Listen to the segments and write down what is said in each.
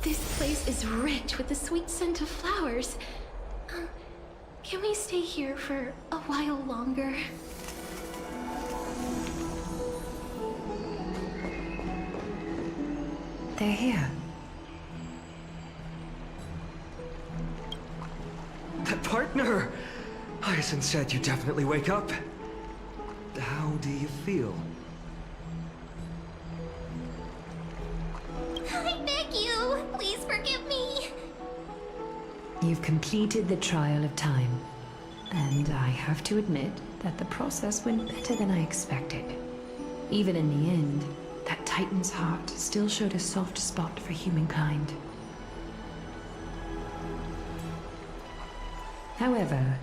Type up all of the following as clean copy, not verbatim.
This place is rich with the sweet scent of flowers. Can we stay here for a while longer? They're here. That partner! Hyacinth said you definitely wake up. How do you feel? I beg you, please forgive me. You've completed the trial of time. And I have to admit that the process went better than I expected. Even in the end, that Titan's heart still showed a soft spot for humankind. However,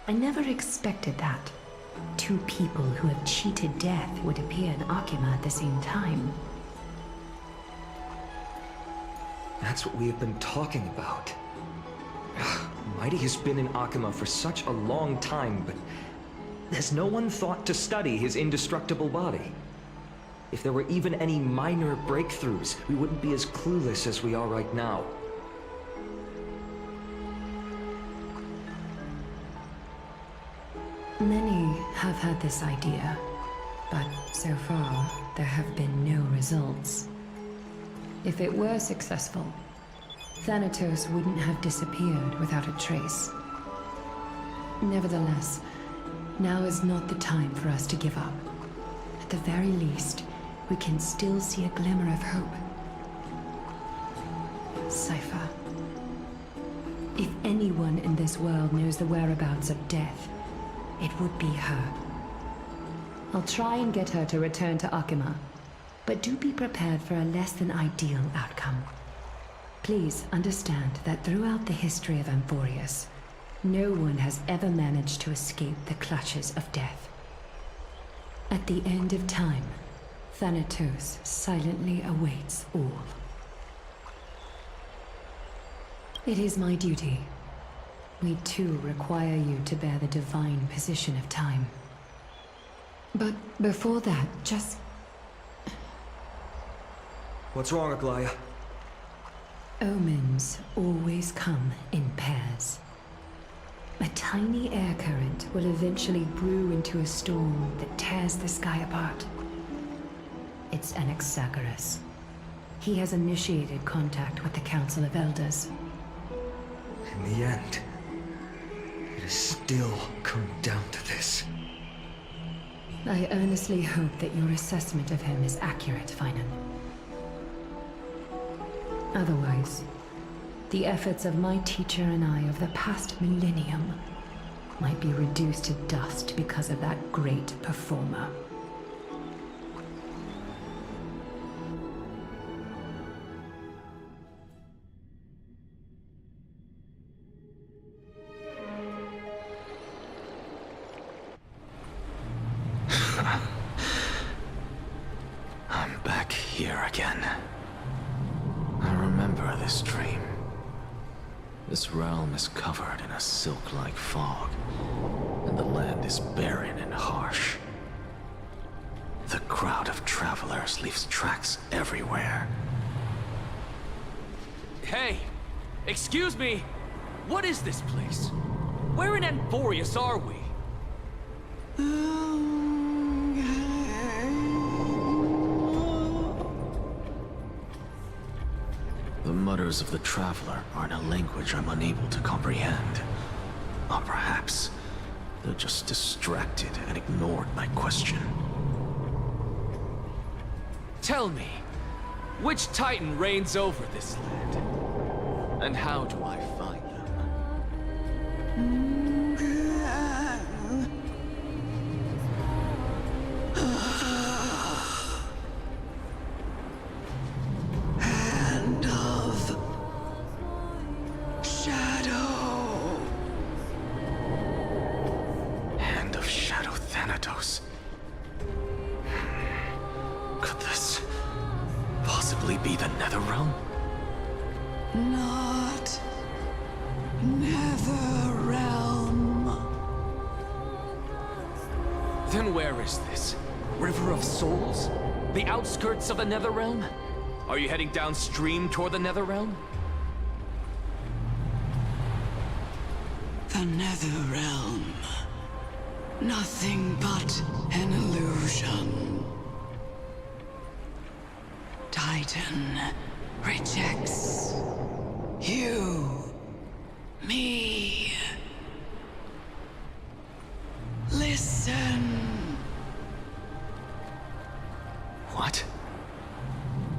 I never expected that. Two people who have cheated death would appear in Akima at the same time. That's what we have been talking about. Mighty has been in Akima for such a long time, but has no one thought to study his indestructible body? If there were even any minor breakthroughs, we wouldn't be as clueless as we are right now. Many have had this idea, but so far, there have been no results. If it were successful, Thanatos wouldn't have disappeared without a trace. Nevertheless, now is not the time for us to give up. At the very least, we can still see a glimmer of hope. Cypher. If anyone in this world knows the whereabouts of death, it would be her. I'll try and get her to return to Akima, but do be prepared for a less than ideal outcome. Please understand that throughout the history of Amphorius, no one has ever managed to escape the clutches of death. At the end of time, Thanatos silently awaits all. It is my duty. We too require you to bear the divine position of time. But before that, just... What's wrong, Aglaya? Omens always come in pairs. A tiny air current will eventually brew into a storm that tears the sky apart. It's Anaxagoras. He has initiated contact with the Council of Elders. In the end, it has still come down to this. I earnestly hope that your assessment of him is accurate, Finan. Otherwise, the efforts of my teacher and I of the past millennium might be reduced to dust because of that great performer. I'm back here again. I remember this dream. This realm is covered in a silk-like fog, and the land is barren and harsh. The crowd of travelers leaves tracks everywhere. Hey! Excuse me! What is this place? Where in Amphorius are we? The mutters of the traveler are in a language I'm unable to comprehend. Or perhaps they're just distracted and ignored my question. Tell me, which Titan reigns over this land? And how do I find them? Hand of Shadow. Hand of Shadow Thanatos. Could this possibly be the Netherrealm? Not Netherrealm. Then where is this? River of Souls? The outskirts of the Netherrealm? Are you heading downstream toward the Netherrealm? The Netherrealm. Nothing but an illusion. Titan rejects you, me. Listen. What?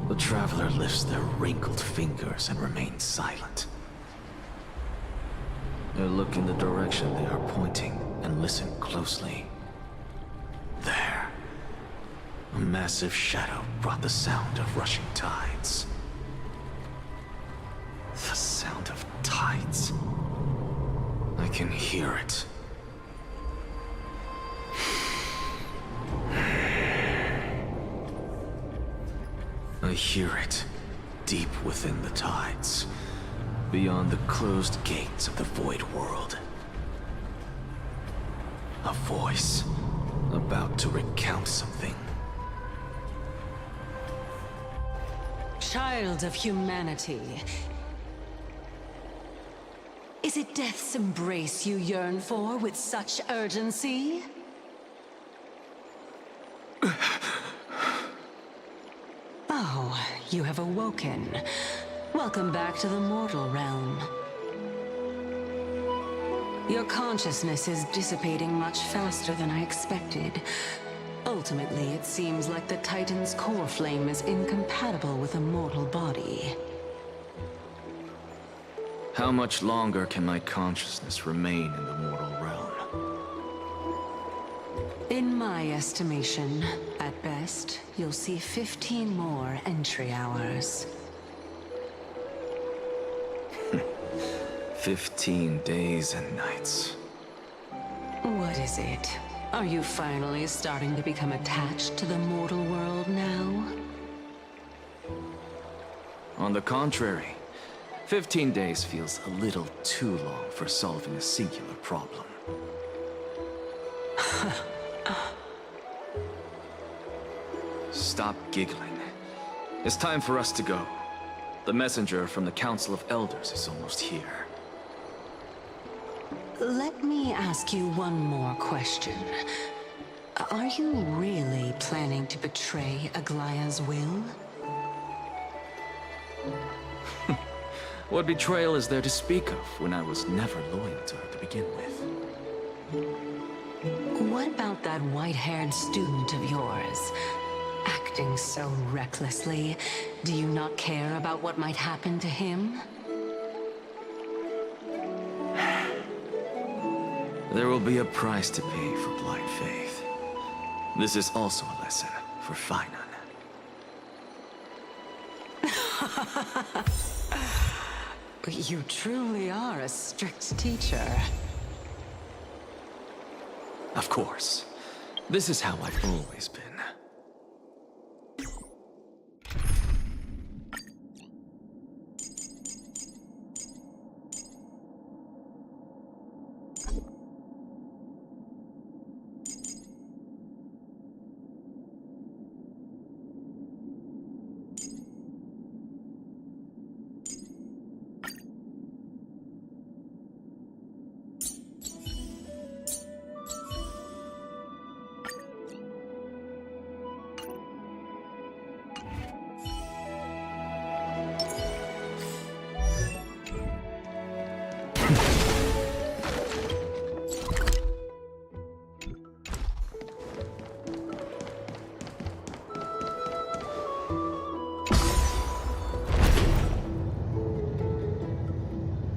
The Traveler lifts their wrinkled fingers and remains silent. I look in the direction they are pointing and listen closely. There. A massive shadow brought the sound of rushing tides. The sound of tides. I can hear it. I hear it, deep within the tides, beyond the closed gates of the Void World. A voice, about to recount something. Child of humanity. Is it death's embrace you yearn for with such urgency? Oh, you have awoken. Welcome back to the mortal realm. Your consciousness is dissipating much faster than I expected. Ultimately, it seems like the Titan's core flame is incompatible with a mortal body. How much longer can my consciousness remain in the mortal realm? In my estimation, at best, you'll see 15 more entry hours. 15 days and nights. What is it? Are you finally starting to become attached to the mortal world now? On the contrary, 15 days feels a little too long for solving a singular problem. Stop giggling. It's time for us to go. The messenger from the Council of Elders is almost here. Let me ask you one more question. Are you really planning to betray Aglaya's will? What betrayal is there to speak of when I was never loyal to her to begin with? What about that white-haired student of yours? Acting so recklessly, do you not care about what might happen to him? There will be a price to pay for blind faith. This is also a lesson for Finan. You truly are a strict teacher. Of course. This is how I've always been.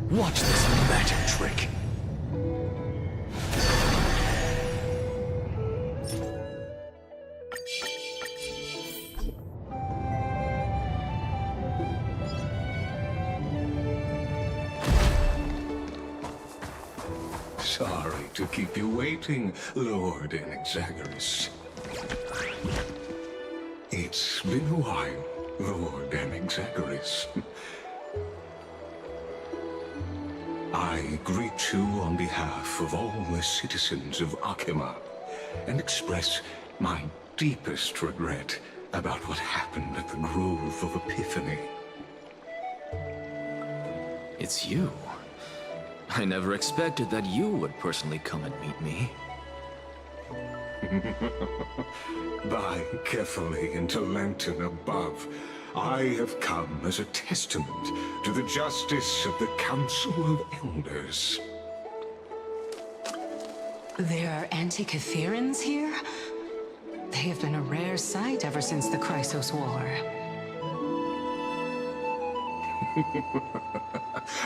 Watch this magic trick. Sorry to keep you waiting, Lord Inexaggerous. It's been a while, Lord Anaxagoras. I greet you on behalf of all the citizens of Akima, and express my deepest regret about what happened at the Grove of Epiphany. It's you. I never expected that you would personally come and meet me. By carefully into Lantern above, I have come as a testament to the justice of the Council of Elders. There are Antikytherans here? They have been a rare sight ever since the Chrysos War.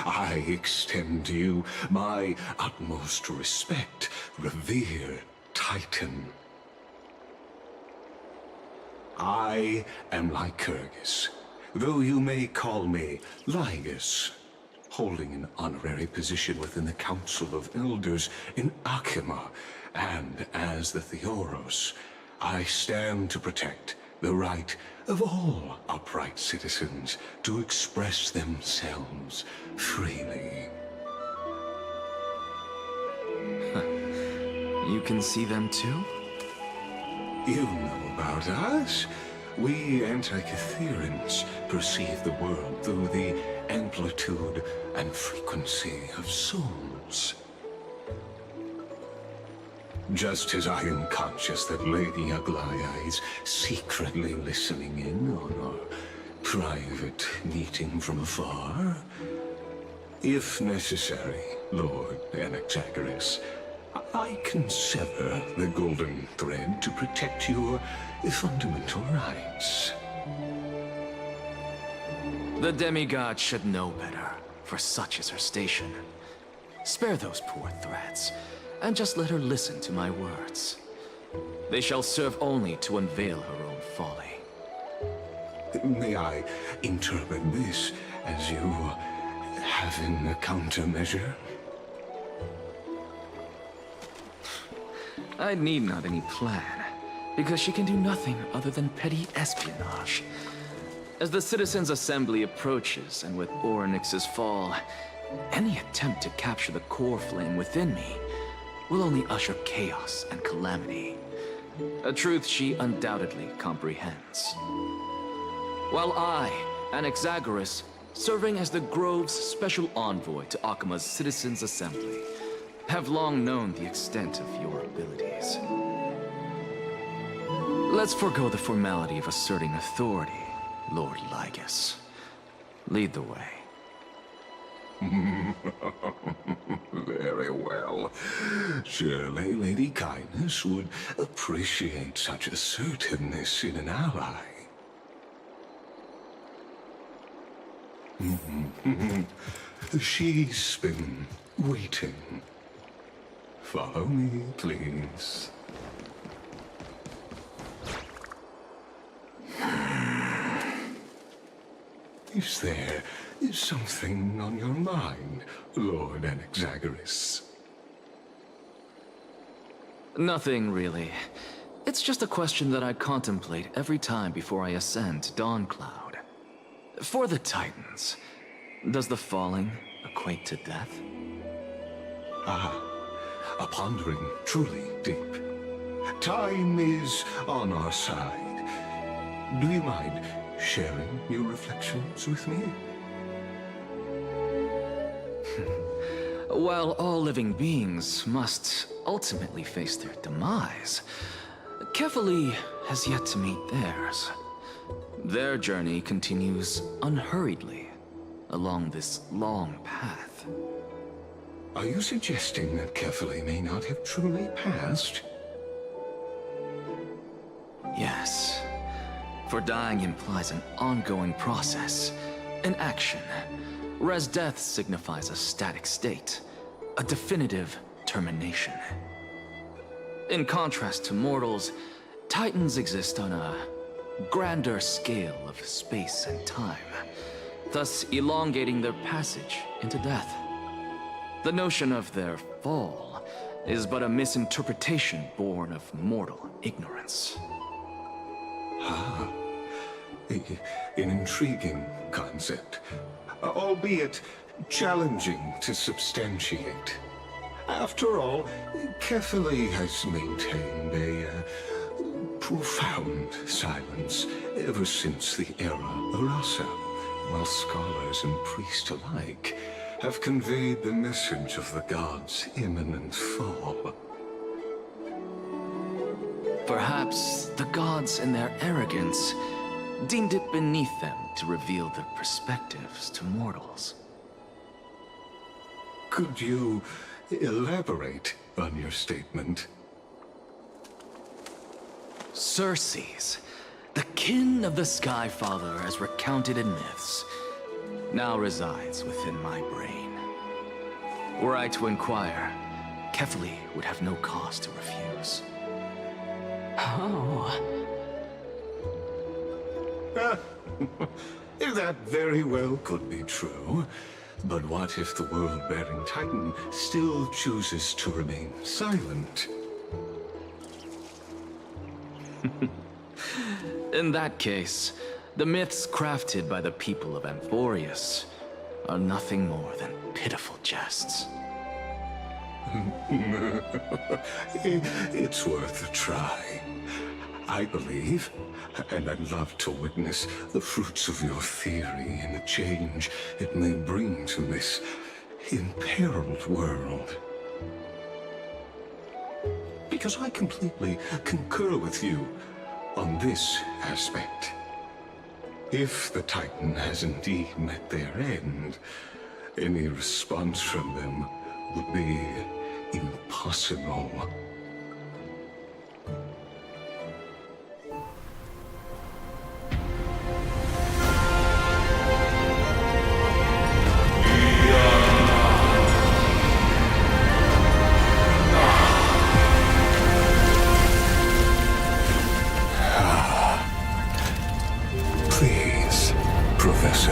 I extend to you my utmost respect, revered Titan. I am Lycurgus, though you may call me Lygus, holding an honorary position within the Council of Elders in Akima, and as the Theoros, I stand to protect the right of all upright citizens to express themselves freely. You can see them too? You know about us. We Antikytherans perceive the world through the amplitude and frequency of souls. Just as I am conscious that Lady Aglaya is secretly listening in on our private meeting from afar, if necessary, Lord Anaxagoras, I can sever the golden thread to protect your fundamental rights. The demigod should know better, for such is her station. Spare those poor threats, and just let her listen to my words. They shall serve only to unveil her own folly. May I interpret this as you having a countermeasure? I need not any plan, because she can do nothing other than petty espionage. As the Citizens' Assembly approaches, and with Orynyx's fall, any attempt to capture the core flame within me will only usher chaos and calamity. A truth she undoubtedly comprehends. While I, Anaxagoras, serving as the Grove's special envoy to Akima's Citizens' Assembly, have long known the extent of your abilities. Let's forego the formality of asserting authority, Lord Lygus. Lead the way. Very well. Surely Lady Kindness would appreciate such assertiveness in an ally. She's been waiting. Follow me, please. Is there something on your mind, Lord Anaxagoras? Nothing, really. It's just a question that I contemplate every time before I ascend to Dawncloud. For the Titans, does the falling equate to death? A pondering truly deep. Time is on our side. Do you mind sharing your reflections with me? While all living beings must ultimately face their demise, Kefali has yet to meet theirs. Their journey continues unhurriedly along this long path. Are you suggesting that Kefali may not have truly passed? Yes. For dying implies an ongoing process, an action, whereas death signifies a static state, a definitive termination. In contrast to mortals, Titans exist on a grander scale of space and time, thus elongating their passage into death. The notion of their fall is but a misinterpretation born of mortal ignorance. Ah, an intriguing concept, albeit challenging to substantiate. After all, Kefali has maintained a profound silence ever since the era Arasa, while scholars and priests alike have conveyed the message of the gods' imminent fall. Perhaps the gods, in their arrogance, deemed it beneath them to reveal their perspectives to mortals. Could you elaborate on your statement? Circes, the kin of the Sky Father as recounted in myths, now resides within my brain. Were I to inquire, Kefali would have no cause to refuse. Oh. That very well could be true. But what if the world-bearing Titan still chooses to remain silent? In that case, the myths crafted by the people of Amphorius are nothing more than pitiful jests. It's worth a try. I believe, and I'd love to witness the fruits of your theory and the change it may bring to this imperiled world. Because I completely concur with you on this aspect. If the Titan has indeed met their end, any response from them would be impossible. Please, Professor.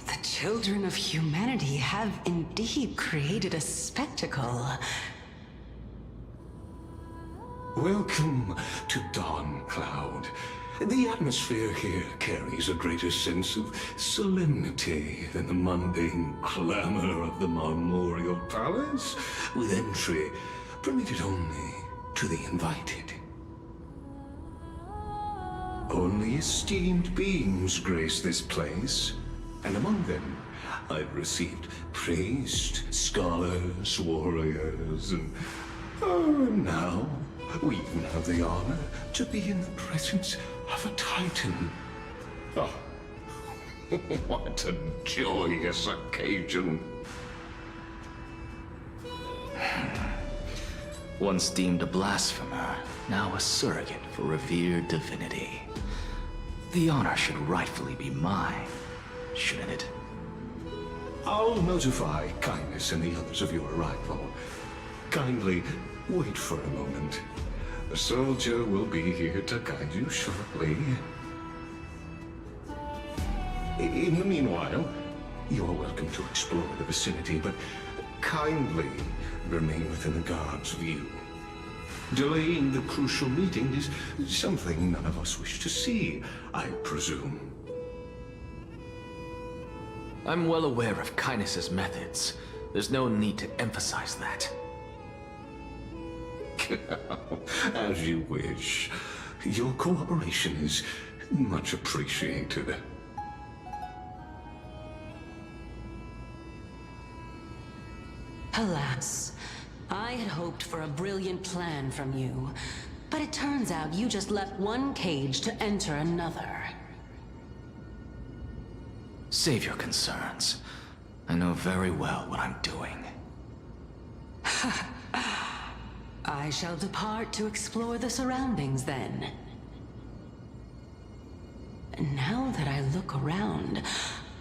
The children of humanity have indeed created a spectacle. Welcome to Dawn Cloud. The atmosphere here carries a greater sense of solemnity than the mundane clamor of the Memorial Palace, with entry permitted only to the invited. Only esteemed beings grace this place, and among them I've received priests, scholars, warriors, and now we even have the honor to be in the presence of a Titan. Oh, what a joyous occasion. Once deemed a blasphemer, now a surrogate for revered divinity. The honor should rightfully be mine, shouldn't it? I'll notify Kindness and the others of your arrival. Kindly wait for a moment. A soldier will be here to guide you shortly. In the meanwhile, you are welcome to explore the vicinity, but kindly remain within the guard's view. Delaying the crucial meeting is something none of us wish to see, I presume. I'm well aware of Kindness's methods. There's no need to emphasize that. As you wish. Your cooperation is much appreciated. Alas, I had hoped for a brilliant plan from you, but it turns out you just left one cage to enter another. Save your concerns. I know very well what I'm doing. I shall depart to explore the surroundings then. Now that I look around,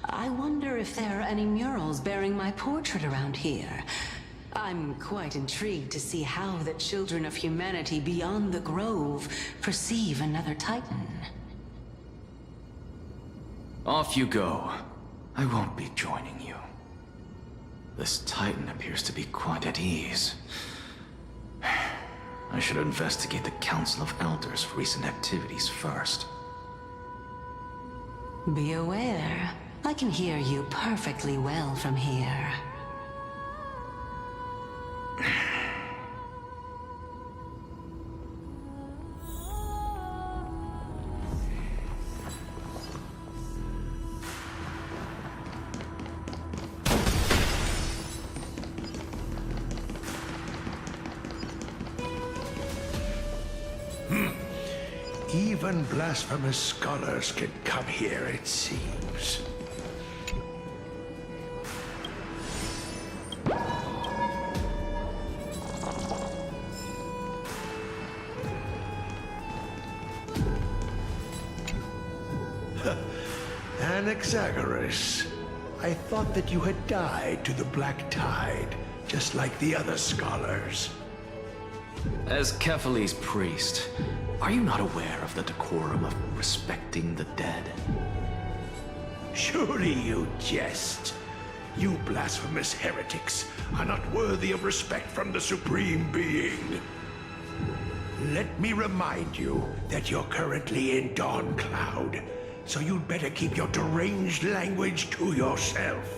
I wonder if there are any murals bearing my portrait around here. I'm quite intrigued to see how the children of humanity beyond the grove perceive another Titan. Off you go. I won't be joining you. This Titan appears to be quite at ease. I should investigate the Council of Elders' recent activities first. Be aware. I can hear you perfectly well from here. Even blasphemous scholars can come here, it seems. Anaxagoras, I thought that you had died to the Black Tide, just like the other scholars. As Kefali's priest, are you not aware of the decorum of respecting the dead? Surely you jest. You blasphemous heretics are not worthy of respect from the Supreme Being. Let me remind you that you're currently in Dawn Cloud, so you'd better keep your deranged language to yourself.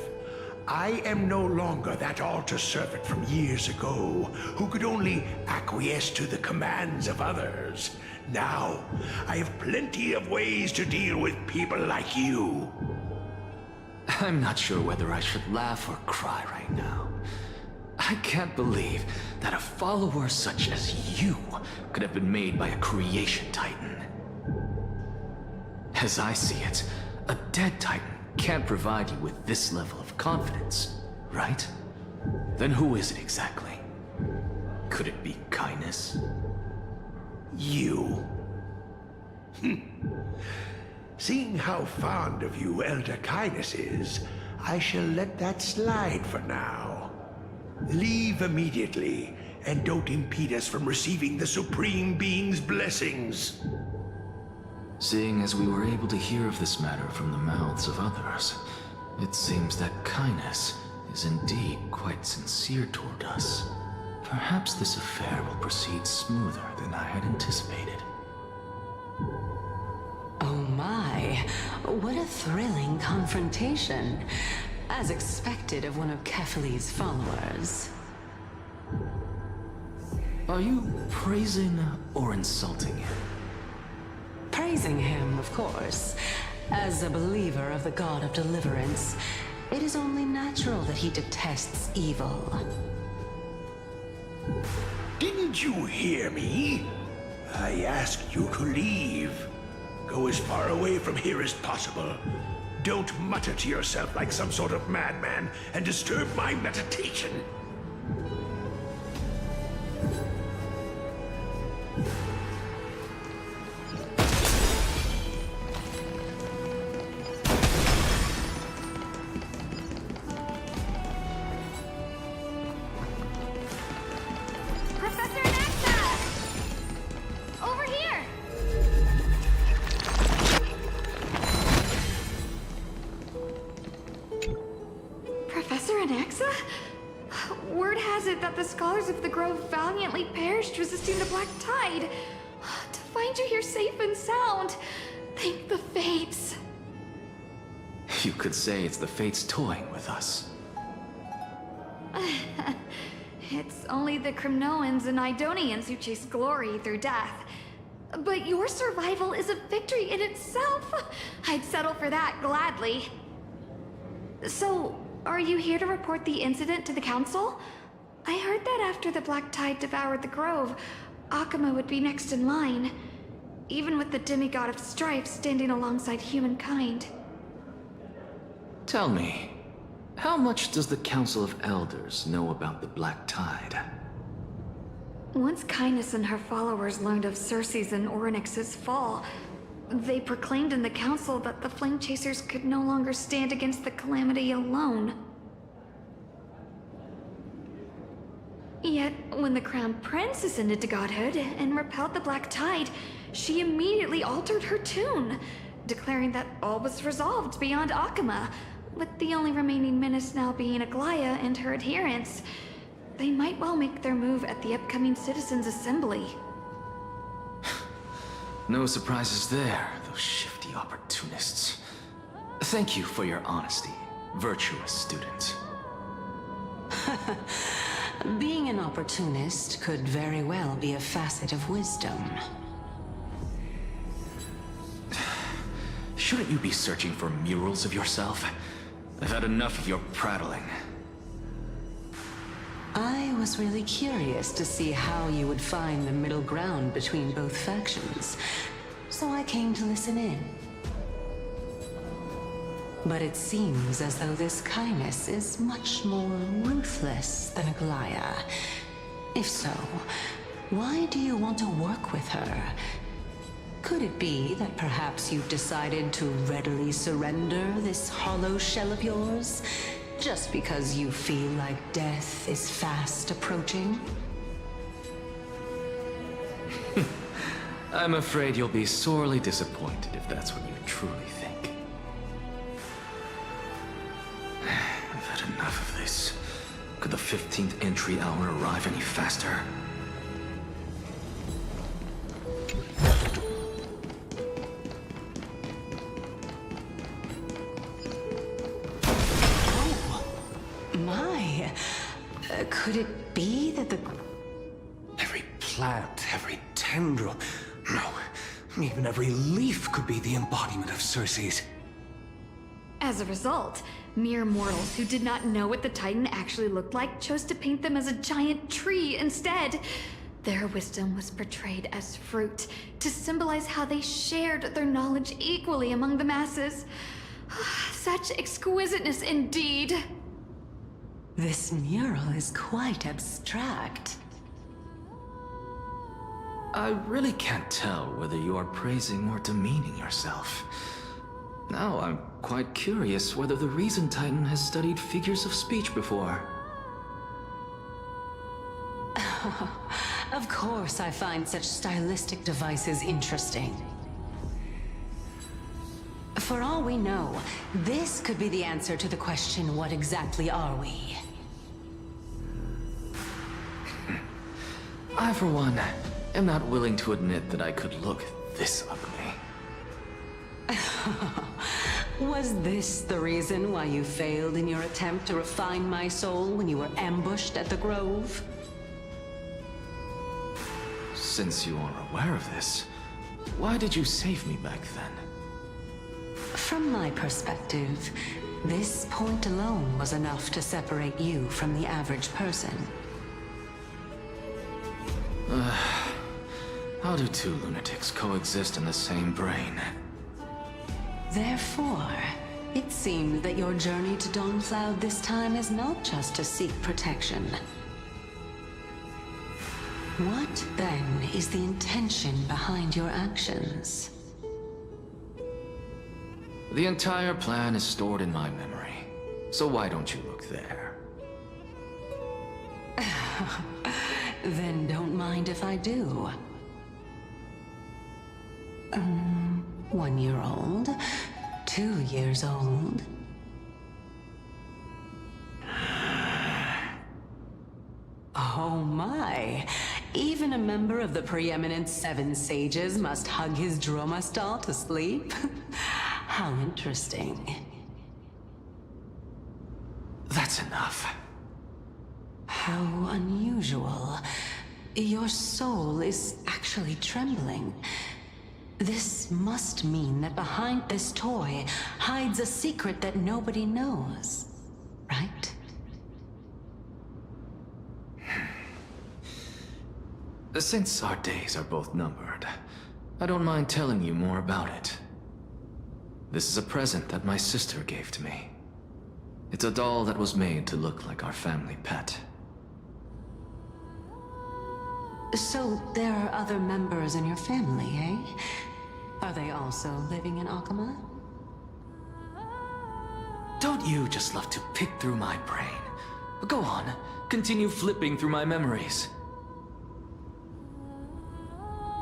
I am no longer that altar servant from years ago, who could only acquiesce to the commands of others. Now, I have plenty of ways to deal with people like you. I'm not sure whether I should laugh or cry right now. I can't believe that a follower such as you could have been made by a creation titan. As I see it, a dead titan can't provide you with this level of confidence, right? Then who is it exactly? Could it be kindness? You. Seeing how fond of you Elder Kindness is, I shall let that slide for now. Leave immediately, and don't impede us from receiving the Supreme Being's blessings. Seeing as we were able to hear of this matter from the mouths of others, it seems that kindness is indeed quite sincere toward us. Perhaps this affair will proceed smoother than I had anticipated. Oh my, what a thrilling confrontation. As expected of one of Kefali's followers. Are you praising or insulting him? Praising him, of course. As a believer of the God of Deliverance, it is only natural that he detests evil. Didn't you hear me? I asked you to leave. Go as far away from here as possible. Don't mutter to yourself like some sort of madman and disturb my meditation. Professor Anaxa! Over here! Professor Anaxa? Word has it that the scholars of the Grove valiantly perished resisting the Black Tide. To find you here safe and sound, thank the Fates. You could say it's the Fates toying with us. It's only the Kremnoans and Idonians who chase glory through death. But your survival is a victory in itself. I'd settle for that gladly. So, are you here to report the incident to the Council? I heard that after the Black Tide devoured the Grove, Akuma would be next in line, even with the demigod of strife standing alongside humankind. Tell me, how much does the Council of Elders know about the Black Tide? Once Kindness and her followers learned of Circe's and Orynyx's fall, they proclaimed in the council that the Flame Chasers could no longer stand against the calamity alone. Yet, when the Crown Prince ascended to godhood and repelled the Black Tide, she immediately altered her tune. declaring that all was resolved beyond Akuma, with the only remaining menace now being Aglaya and her adherents. They might well make their move at the upcoming Citizens' Assembly. No surprises there, those shifty opportunists. Thank you for your honesty, virtuous student. Being an opportunist could very well be a facet of wisdom. Shouldn't you be searching for murals of yourself? I've had enough of your prattling. I was really curious to see how you would find the middle ground between both factions, so I came to listen in. But it seems as though this kindness is much more ruthless than Aglaya. If so, why do you want to work with her? Could it be that perhaps you've decided to readily surrender this hollow shell of yours, just because you feel like death is fast approaching? I'm afraid you'll be sorely disappointed if that's what you truly think. I've had enough of this. Could the 15th entry hour arrive any faster? Could it be that the... Every plant, every tendril, no, even every leaf could be the embodiment of Circe's. As a result, mere mortals who did not know what the Titan actually looked like chose to paint them as a giant tree instead. Their wisdom was portrayed as fruit, to symbolize how they shared their knowledge equally among the masses. Such exquisiteness indeed. This mural is quite abstract. I really can't tell whether you are praising or demeaning yourself. Now I'm quite curious whether the Reason Titan has studied figures of speech before. Of course I find such stylistic devices interesting. For all we know, this could be the answer to the question, what exactly are we? I, for one, am not willing to admit that I could look this ugly. Was this the reason why you failed in your attempt to refine my soul when you were ambushed at the Grove? Since you are aware of this, why did you save me back then? From my perspective, this point alone was enough to separate you from the average person. How do two lunatics coexist in the same brain? Therefore, it seems that your journey to Dawnfloud this time is not just to seek protection. What, then, is the intention behind your actions? The entire plan is stored in my memory, so why don't you look there? Then don't mind if I do. 1 year old, 2 years old. Oh my! Even a member of the preeminent 7 sages must hug his droma stall to sleep? How interesting. That's enough. How unusual. Your soul is actually trembling. This must mean that behind this toy hides a secret that nobody knows, right? Since our days are both numbered, I don't mind telling you more about it. This is a present that my sister gave to me. It's a doll that was made to look like our family pet. So there are other members in your family, eh? Are they also living in Akuma? Don't you just love to pick through my brain? Go on, continue flipping through my memories.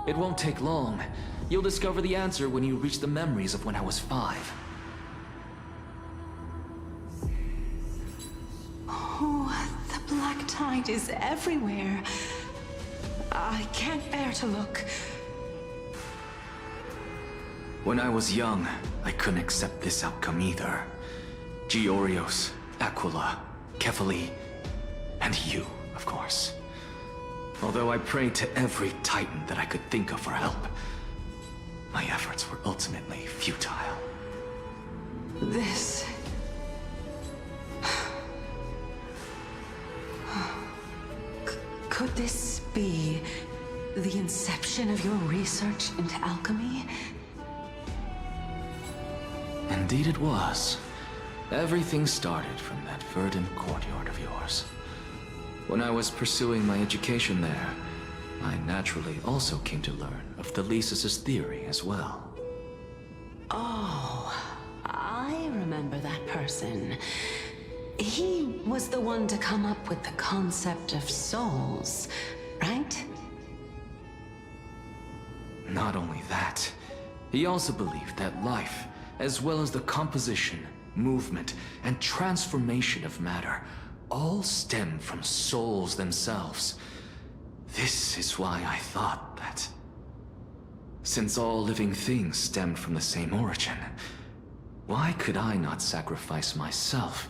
It won't take long. You'll discover the answer when you reach the memories of when I was 5. Oh, the black tide is everywhere. I can't bear to look. When I was young, I couldn't accept this outcome either. Georios, Aquila, Kefali, and you, of course. Although I prayed to every titan that I could think of for help, my efforts were ultimately futile. This... Could this be the inception of your research into alchemy? Indeed it was. Everything started from that verdant courtyard of yours. When I was pursuing my education there, I naturally also came to learn of the Theseus's theory as well. Oh, I remember that person. He was the one to come up with the concept of souls, right? Not only that, he also believed that life, as well as the composition, movement, and transformation of matter, all stem from souls themselves. This is why I thought that, since all living things stemmed from the same origin, why could I not sacrifice myself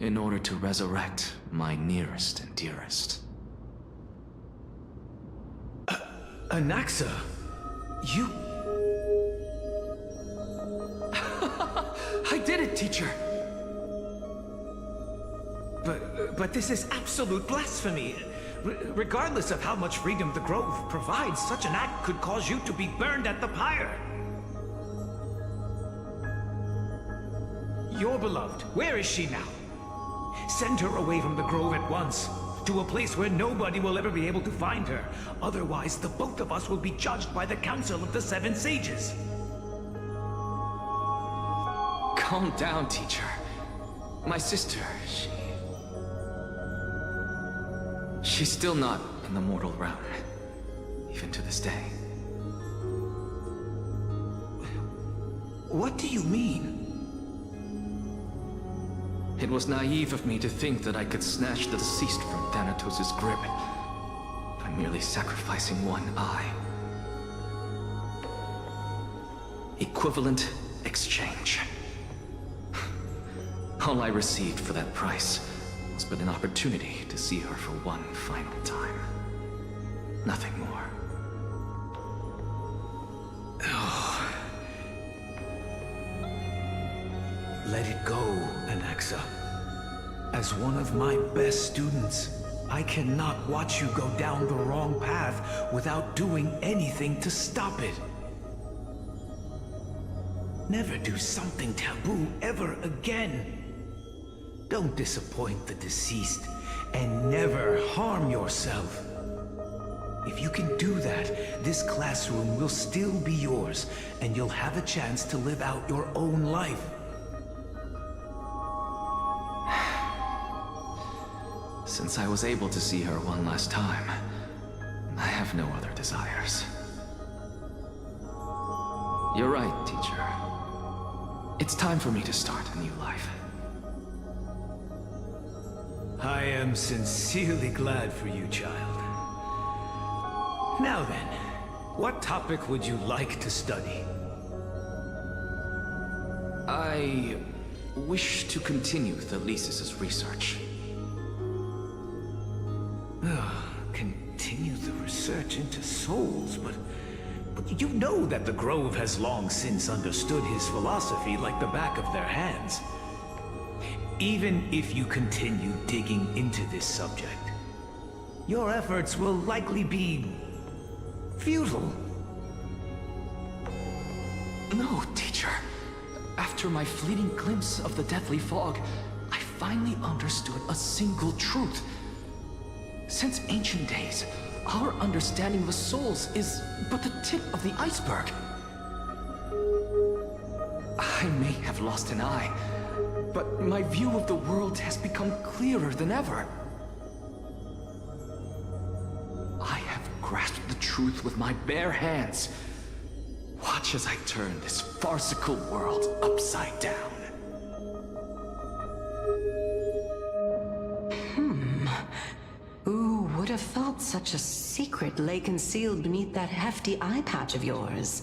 in order to resurrect my nearest and dearest? Anaxa, you... I did it, teacher! But this is absolute blasphemy. Regardless of how much freedom the Grove provides, such an act could cause you to be burned at the pyre. Your beloved, where is she now? Send her away from the Grove at once, to a place where nobody will ever be able to find her. Otherwise, the both of us will be judged by the Council of the Seven Sages. Calm down, teacher. My sister, she's still not in the mortal realm, even to this day. What do you mean? It was naive of me to think that I could snatch the deceased from Thanatos' grip by merely sacrificing one eye. Equivalent exchange. All I received for that price was but an opportunity to see her for one final time. Nothing more. Let it go, Anaxa. As one of my best students, I cannot watch you go down the wrong path without doing anything to stop it. Never do something taboo ever again. Don't disappoint the deceased, and never harm yourself. If you can do that, this classroom will still be yours, and you'll have a chance to live out your own life. Since I was able to see her one last time, I have no other desires. You're right, teacher. It's time for me to start a new life. I am sincerely glad for you, child. Now then, what topic would you like to study? I wish to continue the Theseus' research. Continue the research into souls, but you know that the Grove has long since understood his philosophy like the back of their hands. Even if you continue digging into this subject, your efforts will likely be futile. No, teacher. After my fleeting glimpse of the deathly fog, I finally understood a single truth. Since ancient days, our understanding of the souls is but the tip of the iceberg. I may have lost an eye, but my view of the world has become clearer than ever. I have grasped the truth truth with my bare hands. Watch as I turn this farcical world upside down. Who would have thought such a secret lay concealed beneath that hefty eye patch of yours?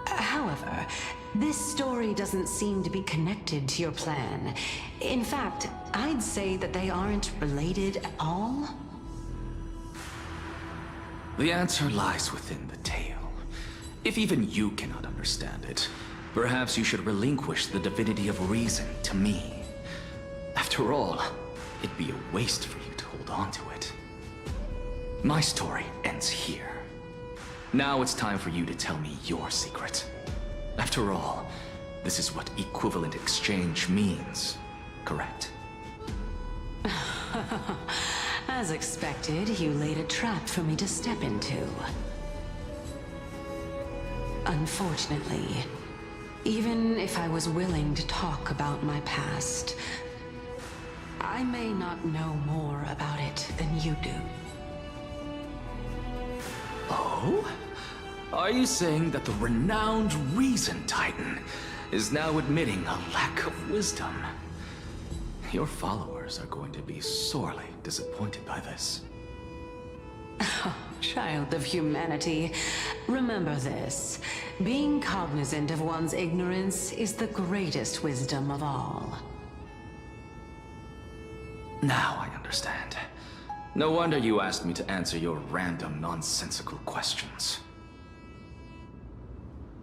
However, this story doesn't seem to be connected to your plan. In fact, I'd say that they aren't related at all. The answer lies within the tale. If even you cannot understand it, perhaps you should relinquish the divinity of reason to me. After all, it'd be a waste for you to hold on to it. My story ends here. Now it's time for you to tell me your secret. After all, this is what equivalent exchange means, correct? As expected, you laid a trap for me to step into. Unfortunately, even if I was willing to talk about my past, I may not know more about it than you do. Oh? Are you saying that the renowned Reason Titan is now admitting a lack of wisdom? Your followers are going to be sorely disappointed by this. Child of humanity, remember this. Being cognizant of one's ignorance is the greatest wisdom of all. Now I understand. No wonder you asked me to answer your random, nonsensical questions.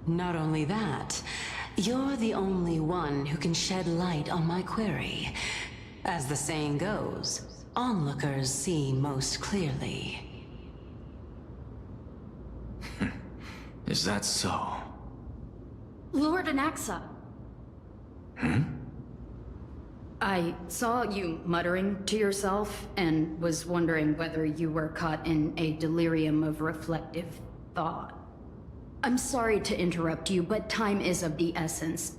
Not only that, you're the only one who can shed light on my query. As the saying goes, onlookers see most clearly. Is that so? Lord Anaxa. I saw you muttering to yourself and was wondering whether you were caught in a delirium of reflective thought. I'm sorry to interrupt you, but time is of the essence.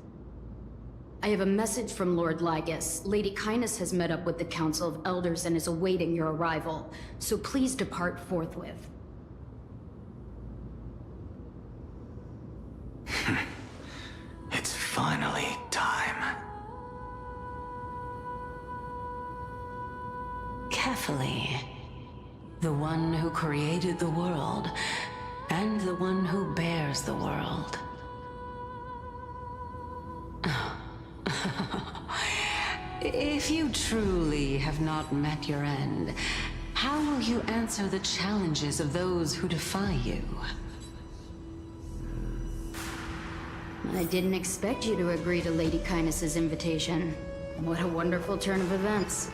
I have a message from Lord Lygus. Lady Kindness has met up with the Council of Elders and is awaiting your arrival, so please depart forthwith. It's finally time. Carefully. The one who created the world, and the one who bears the world. If you truly have not met your end, how will you answer the challenges of those who defy you? I didn't expect you to agree to Lady Kindness's invitation. What a wonderful turn of events.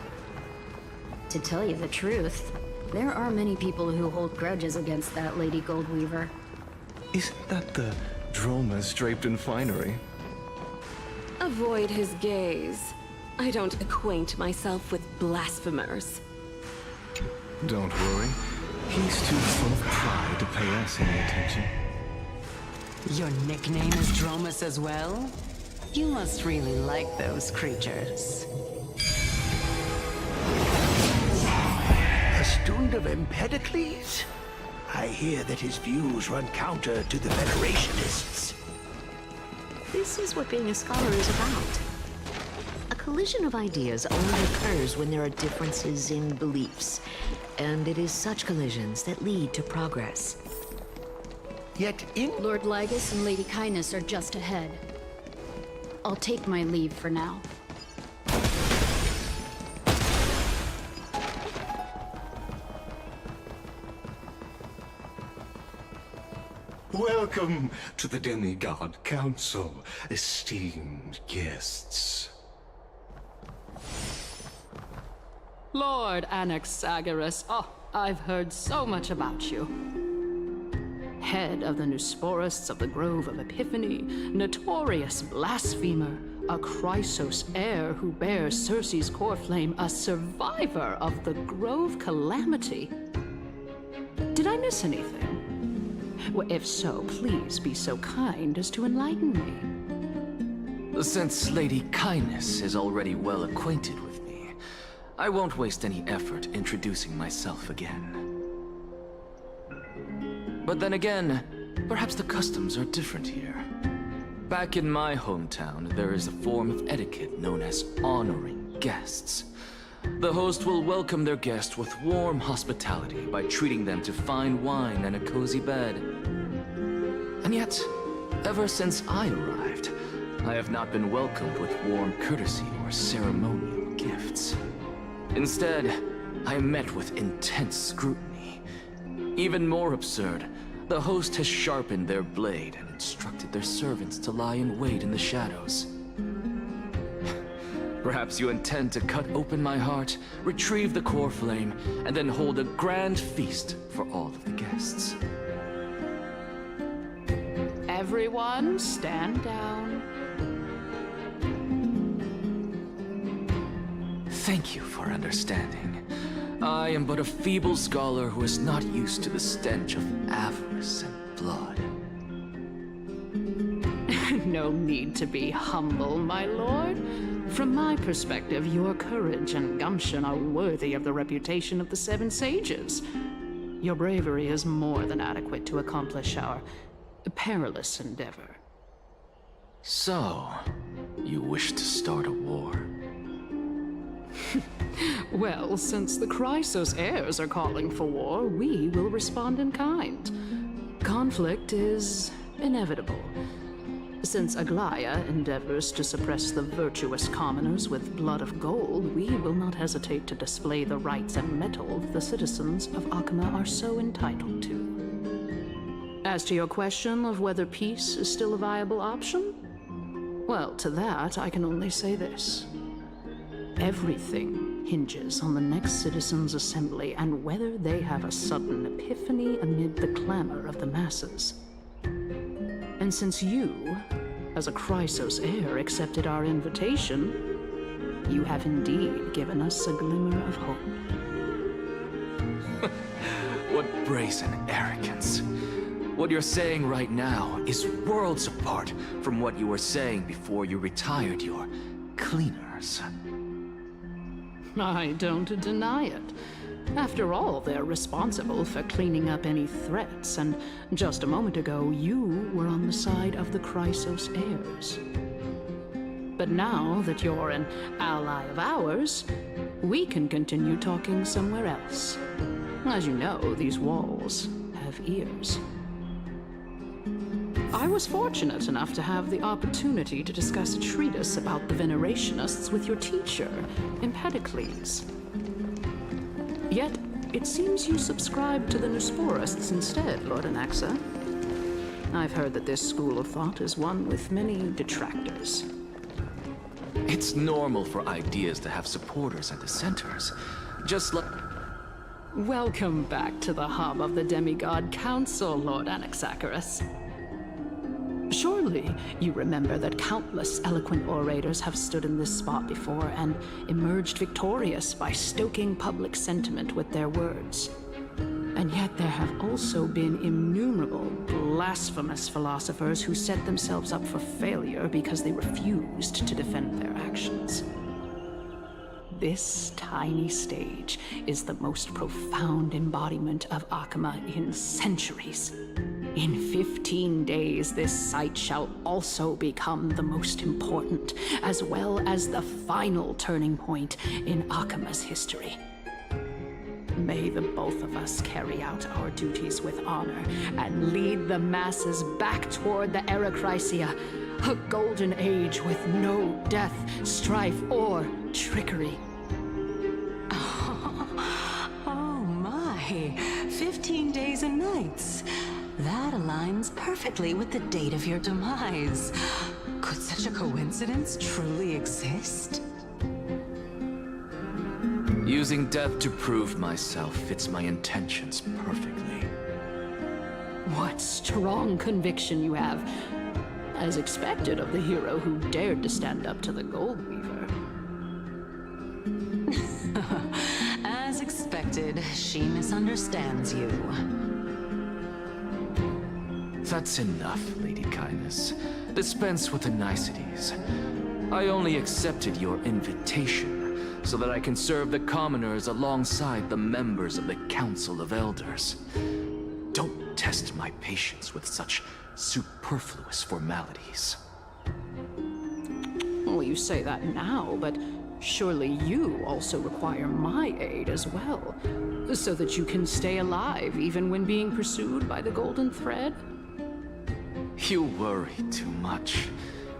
To tell you the truth, there are many people who hold grudges against that Lady Goldweaver. Isn't that the Dromas draped in finery? Avoid his gaze. I don't acquaint myself with blasphemers. Don't worry. He's too full of pride to pay us any attention. Your nickname is Dromas as well? You must really like those creatures. A student of Empedocles? I hear that his views run counter to the Federationists. This is what being a scholar is about. A collision of ideas only occurs when there are differences in beliefs, and it is such collisions that lead to progress. Yet in... Lord Lygus and Lady Kindness are just ahead. I'll take my leave for now. Welcome to the Demigod Council, esteemed guests. Lord Anaxagoras, I've heard so much about you. Head of the Nusporists of the Grove of Epiphany, notorious blasphemer, a Chrysos heir who bears Circe's core flame, a survivor of the Grove Calamity. Did I miss anything? Well, if so, please be so kind as to enlighten me. Since Lady Kindness is already well acquainted with me, I won't waste any effort introducing myself again. But then again, perhaps the customs are different here. Back in my hometown, there is a form of etiquette known as honoring guests. The host will welcome their guest with warm hospitality by treating them to fine wine and a cozy bed. And yet, ever since I arrived, I have not been welcomed with warm courtesy or ceremonial gifts. Instead, I am met with intense scrutiny. Even more absurd, the host has sharpened their blade and instructed their servants to lie in wait in the shadows. Perhaps you intend to cut open my heart, retrieve the core flame, and then hold a grand feast for all of the guests. Everyone, stand down. Thank you for understanding. I am but a feeble scholar who is not used to the stench of avarice and blood. No need to be humble, my lord. From my perspective, your courage and gumption are worthy of the reputation of the Seven Sages. Your bravery is more than adequate to accomplish our perilous endeavor. So, you wish to start a war? Well, since the Chrysos heirs are calling for war, we will respond in kind. Conflict is inevitable. Since Aglaya endeavors to suppress the virtuous commoners with blood of gold, we will not hesitate to display the rights and mettle the citizens of Akima are so entitled to. As to your question of whether peace is still a viable option, well, to that I can only say this. Everything hinges on the next citizens' assembly and whether they have a sudden epiphany amid the clamor of the masses. And since you, as a Chrysos heir, accepted our invitation, you have indeed given us a glimmer of hope. What brazen arrogance. What you're saying right now is worlds apart from what you were saying before you retired your cleaners. I don't deny it. After all, they're responsible for cleaning up any threats, and just a moment ago, you were on the side of the Chrysos heirs. But now that you're an ally of ours, we can continue talking somewhere else. As you know, these walls have ears. I was fortunate enough to have the opportunity to discuss a treatise about the Venerationists with your teacher, Empedocles. Yet, it seems you subscribe to the Nusporists instead, Lord Anaxa. I've heard that this school of thought is one with many detractors. It's normal for ideas to have supporters and dissenters, just like... Welcome back to the hub of the Demigod Council, Lord Anaxagoras. Surely you remember that countless eloquent orators have stood in this spot before and emerged victorious by stoking public sentiment with their words. And yet there have also been innumerable blasphemous philosophers who set themselves up for failure because they refused to defend their actions. This tiny stage is the most profound embodiment of Akima in centuries. In 15 days, this site shall also become the most important, as well as the final turning point in Akima's history. May the both of us carry out our duties with honor and lead the masses back toward the Erechrysia, a golden age with no death, strife, or trickery. Oh my, 15 days and nights. That aligns perfectly with the date of your demise. Could such a coincidence truly exist? Using death to prove myself fits my intentions perfectly. What strong conviction you have, as expected of the hero who dared to stand up to the Gold Weaver. As expected, she misunderstands you. That's enough, Lady Kindness. Dispense with the niceties. I only accepted your invitation so that I can serve the commoners alongside the members of the Council of Elders. Don't test my patience with such superfluous formalities. Well, you say that now, but surely you also require my aid as well, so that you can stay alive even when being pursued by the Golden Thread? You worry too much.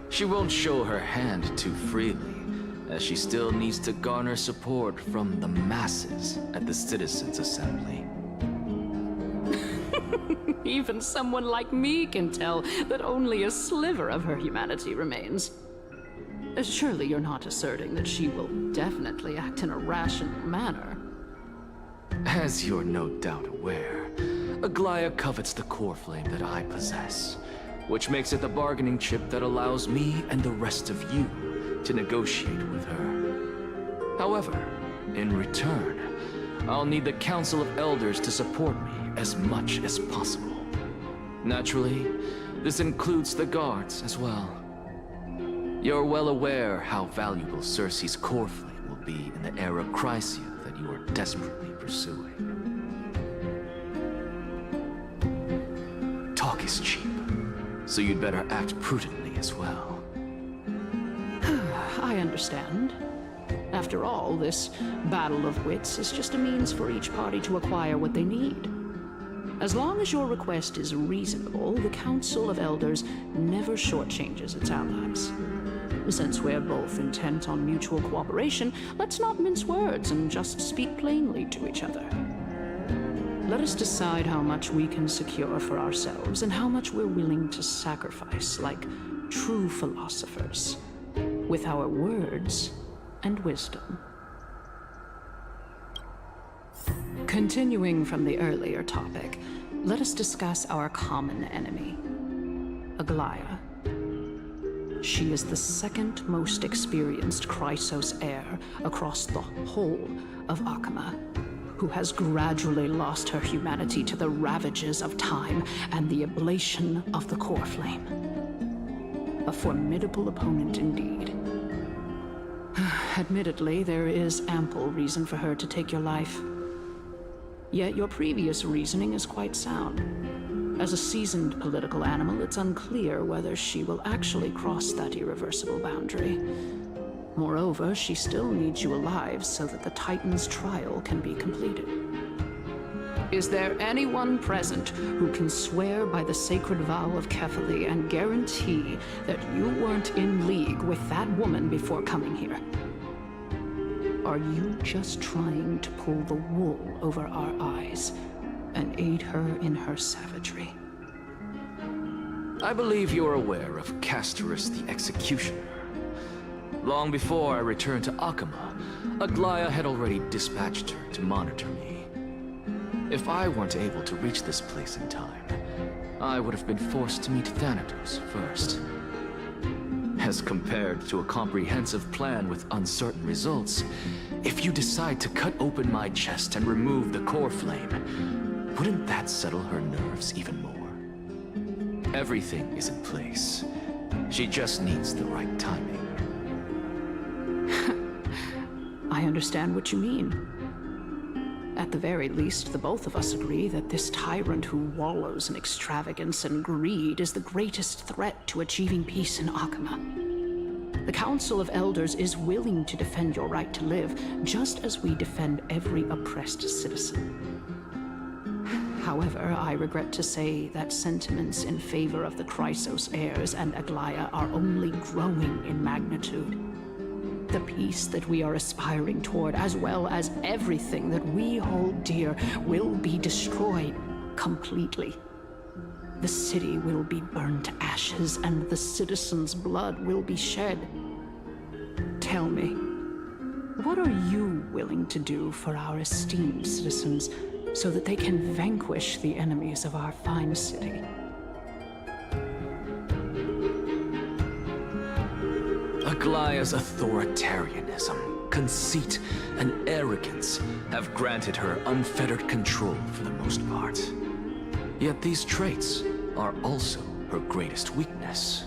She won't show her hand too freely, as she still needs to garner support from the masses at the Citizens' Assembly. Even someone like me can tell that only a sliver of her humanity remains. Surely you're not asserting that she will definitely act in a rational manner. As you're no doubt aware, Aglaya covets the core flame that I possess, which makes it the bargaining chip that allows me and the rest of you to negotiate with her. However, in return, I'll need the Council of Elders to support me as much as possible. Naturally, this includes the guards as well. You're well aware how valuable Cersei's core flame will be in the era Chrysia that you are desperately pursuing. Talk is cheap, so you'd better act prudently as well. I understand. After all, this battle of wits is just a means for each party to acquire what they need. As long as your request is reasonable, the Council of Elders never shortchanges its allies. Since we're both intent on mutual cooperation, let's not mince words and just speak plainly to each other. Let us decide how much we can secure for ourselves and how much we're willing to sacrifice like true philosophers, with our words and wisdom. Continuing from the earlier topic, let us discuss our common enemy, Aglaya. She is the second most experienced Chrysos heir across the whole of Akama, who has gradually lost her humanity to the ravages of time and the ablation of the core flame. A formidable opponent indeed. Admittedly, there is ample reason for her to take your life. Yet your previous reasoning is quite sound. As a seasoned political animal, it's unclear whether she will actually cross that irreversible boundary. Moreover, she still needs you alive so that the Titan's trial can be completed. Is there anyone present who can swear by the sacred vow of Kefali and guarantee that you weren't in league with that woman before coming here? Are you just trying to pull the wool over our eyes and aid her in her savagery? I believe you're aware of Castorice the Executioner. Long before I returned to Akama, Aglaya had already dispatched her to monitor me. If I weren't able to reach this place in time, I would have been forced to meet Thanatos first. As compared to a comprehensive plan with uncertain results, if you decide to cut open my chest and remove the core flame, wouldn't that settle her nerves even more? Everything is in place. She just needs the right timing. I understand what you mean. At the very least, the both of us agree that this tyrant who wallows in extravagance and greed is the greatest threat to achieving peace in Akama. The Council of Elders is willing to defend your right to live, just as we defend every oppressed citizen. However, I regret to say that sentiments in favor of the Chrysos heirs and Aglaya are only growing in magnitude. The peace that we are aspiring toward, as well as everything that we hold dear, will be destroyed completely. The city will be burned to ashes, and the citizens' blood will be shed. Tell me, what are you willing to do for our esteemed citizens so that they can vanquish the enemies of our fine city? Aglaya's authoritarianism, conceit, and arrogance have granted her unfettered control for the most part. Yet these traits are also her greatest weakness.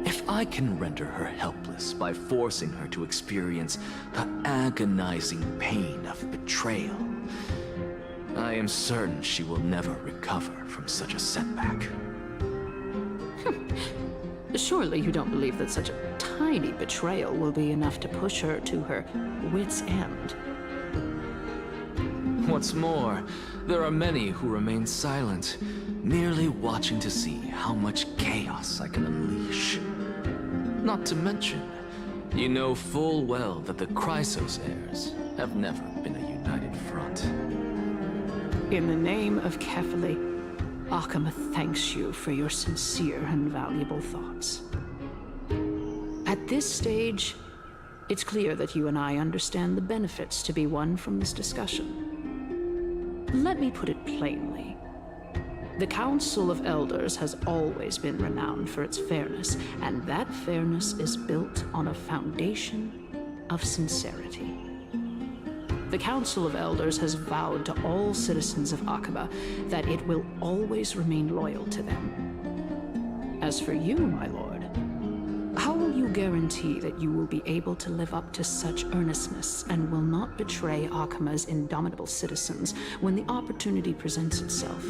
If I can render her helpless by forcing her to experience the agonizing pain of betrayal, I am certain she will never recover from such a setback. Surely you don't believe that such a tiny betrayal will be enough to push her to her wit's end. What's more, there are many who remain silent, merely watching to see how much chaos I can unleash. Not to mention, you know full well that the Chrysos heirs have never been a united front. In the name of Kefali, Akama thanks you for your sincere and valuable thoughts. At this stage, it's clear that you and I understand the benefits to be won from this discussion. Let me put it plainly. The Council of Elders has always been renowned for its fairness, and that fairness is built on a foundation of sincerity. The Council of Elders has vowed to all citizens of Akaba that it will always remain loyal to them. As for you, my lord, how will you guarantee that you will be able to live up to such earnestness and will not betray Akama's indomitable citizens when the opportunity presents itself?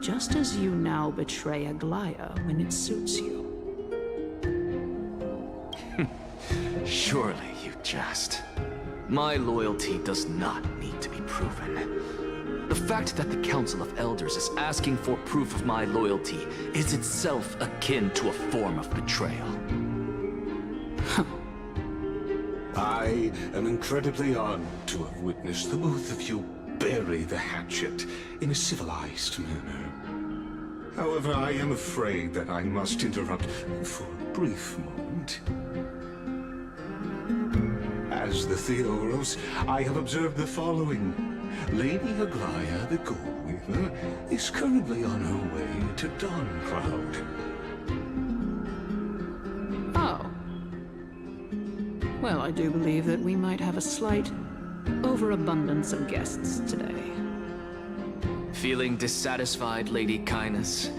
Just as you now betray Aglaya when it suits you. Surely you jest. My loyalty does not need to be proven. The fact that the Council of Elders is asking for proof of my loyalty is itself akin to a form of betrayal. I am incredibly honored to have witnessed the both of you bury the hatchet in a civilized manner. However, I am afraid that I must interrupt for a brief moment. As the Theoros, I have observed the following. Lady Aglaya, the Goldweaver, is currently on her way to Dawncloud. Oh. Well, I do believe that we might have a slight overabundance of guests today. Feeling dissatisfied, Lady Kindness?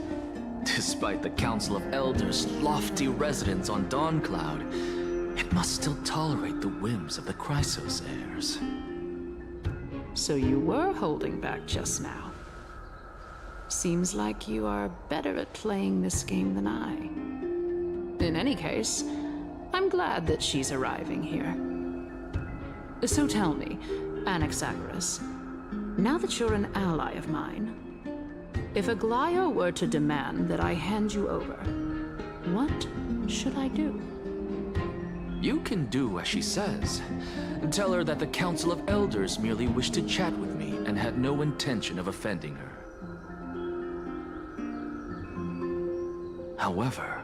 Despite the Council of Elders' lofty residence on Dawncloud, it must still tolerate the whims of the Chrysos heirs. So you were holding back just now. Seems like you are better at playing this game than I. In any case, I'm glad that she's arriving here. So tell me, Anaxagoras, now that you're an ally of mine, if Aglaya were to demand that I hand you over, what should I do? You can do as she says. Tell her that the Council of Elders merely wished to chat with me and had no intention of offending her. However,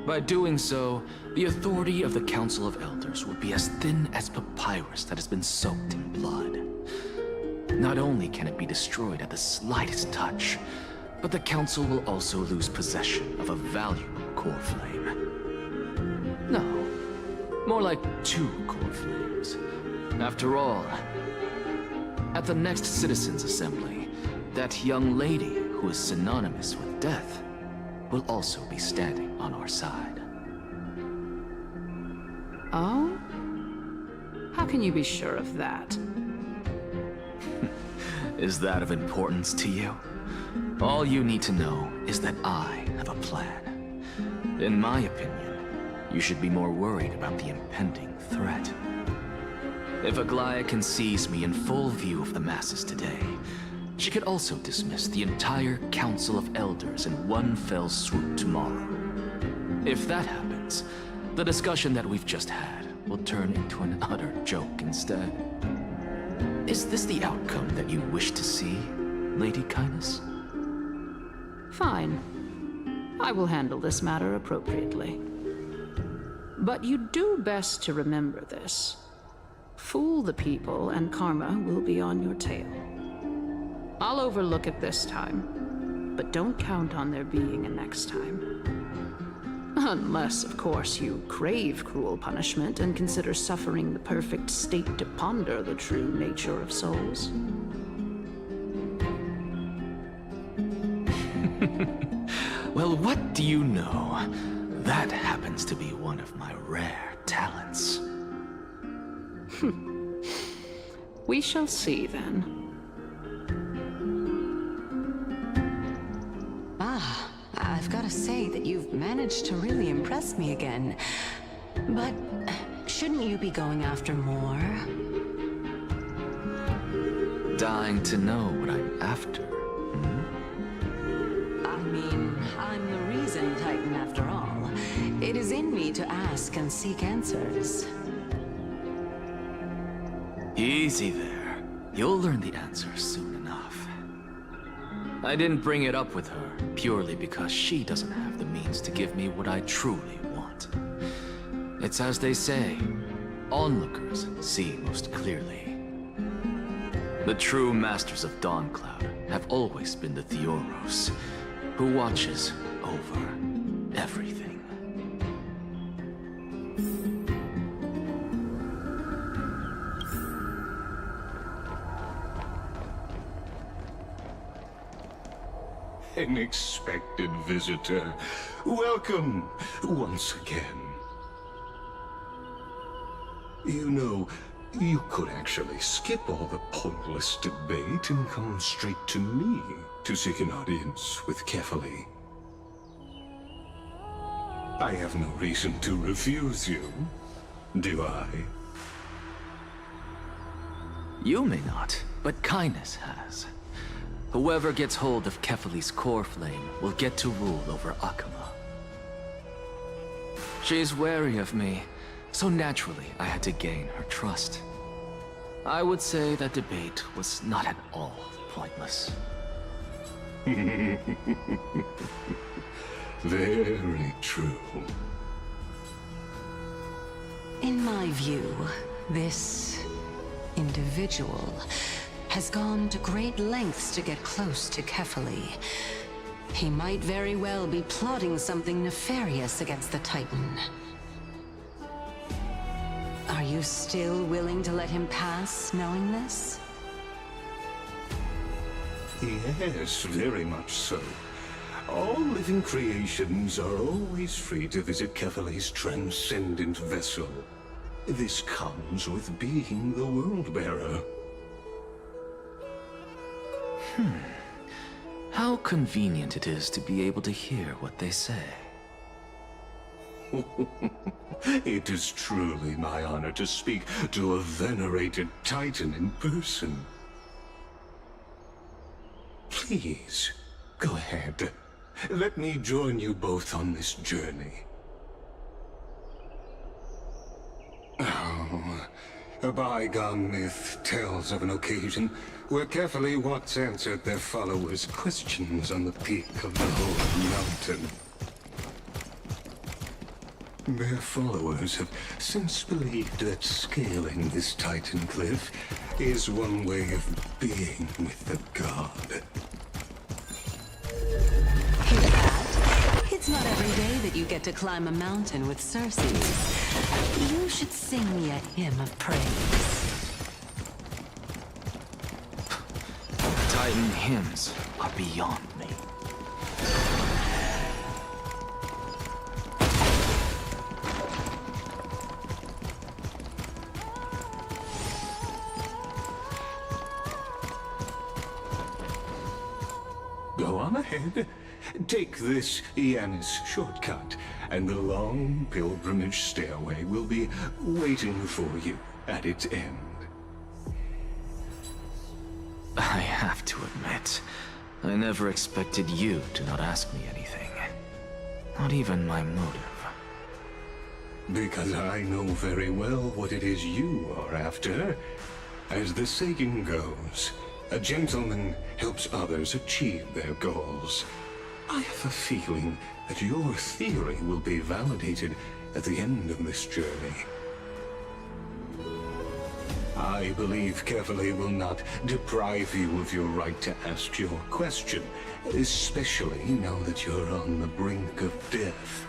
by doing so, the authority of the Council of Elders will be as thin as papyrus that has been soaked in blood. Not only can it be destroyed at the slightest touch, but the Council will also lose possession of a valuable core flame. No, more like 2 core flames. After all, at the next Citizens' Assembly, that young lady who is synonymous with death will also be standing on our side. Oh? How can you be sure of that? Is that of importance to you? All you need to know is that I have a plan. In my opinion, you should be more worried about the impending threat. If Aglaya can seize me in full view of the masses today, she could also dismiss the entire Council of Elders in one fell swoop tomorrow. If that happens, the discussion that we've just had will turn into an utter joke instead. Is this the outcome that you wish to see, Lady Kindness? Fine. I will handle this matter appropriately. But you do best to remember this. Fool the people and karma will be on your tail. I'll overlook it this time, but don't count on there being a next time. Unless, of course, you crave cruel punishment and consider suffering the perfect state to ponder the true nature of souls. Well, what do you know? That happens to be one of my rare talents. We shall see, then. gotta say that you've managed to really impress me again. But shouldn't you be going after more? Dying to know what I'm after. I mean, I'm the reason Titan after all. It is in me to ask and seek answers. Easy there. You'll learn the answers soon enough. I didn't bring it up with her purely because she doesn't have the means to give me what I truly want. It's as they say, onlookers see most clearly. The true masters of Dawncloud have always been the Theoros, who watches over everything. An expected visitor. Welcome once again. You know, you could actually skip all the pointless debate and come straight to me to seek an audience with Kefali. I have no reason to refuse you, do I? You may not, but kindness has. Whoever gets hold of Kefali's core flame will get to rule over Akama. She's wary of me, so naturally I had to gain her trust. I would say that debate was not at all pointless. Very true. In my view, this individual has gone to great lengths to get close to Kefali. He might very well be plotting something nefarious against the Titan. Are you still willing to let him pass, knowing this? Yes, very much so. All living creations are always free to visit Kefali's transcendent vessel. This comes with being the World-Bearer. How convenient it is to be able to hear what they say. It is truly my honor to speak to a venerated Titan in person. Please, go ahead. Let me join you both on this journey. Oh, a bygone myth tells of an occasion where Kefali once answered their followers' questions on the peak of the Holy Mountain. Their followers have since believed that scaling this Titan cliff is one way of being with the god. Hear that? It's not every day that you get to climb a mountain with Circe. You should sing me a hymn of praise. Titan hymns are beyond me. Go on ahead. Take this Yanis shortcut, and the long pilgrimage stairway will be waiting for you at its end. I have to admit, I never expected you to not ask me anything. Not even my motive. Because I know very well what it is you are after. As the saying goes, a gentleman helps others achieve their goals. I have a feeling that your theory will be validated at the end of this journey. I believe Kefali will not deprive you of your right to ask your question, especially now that you're on the brink of death.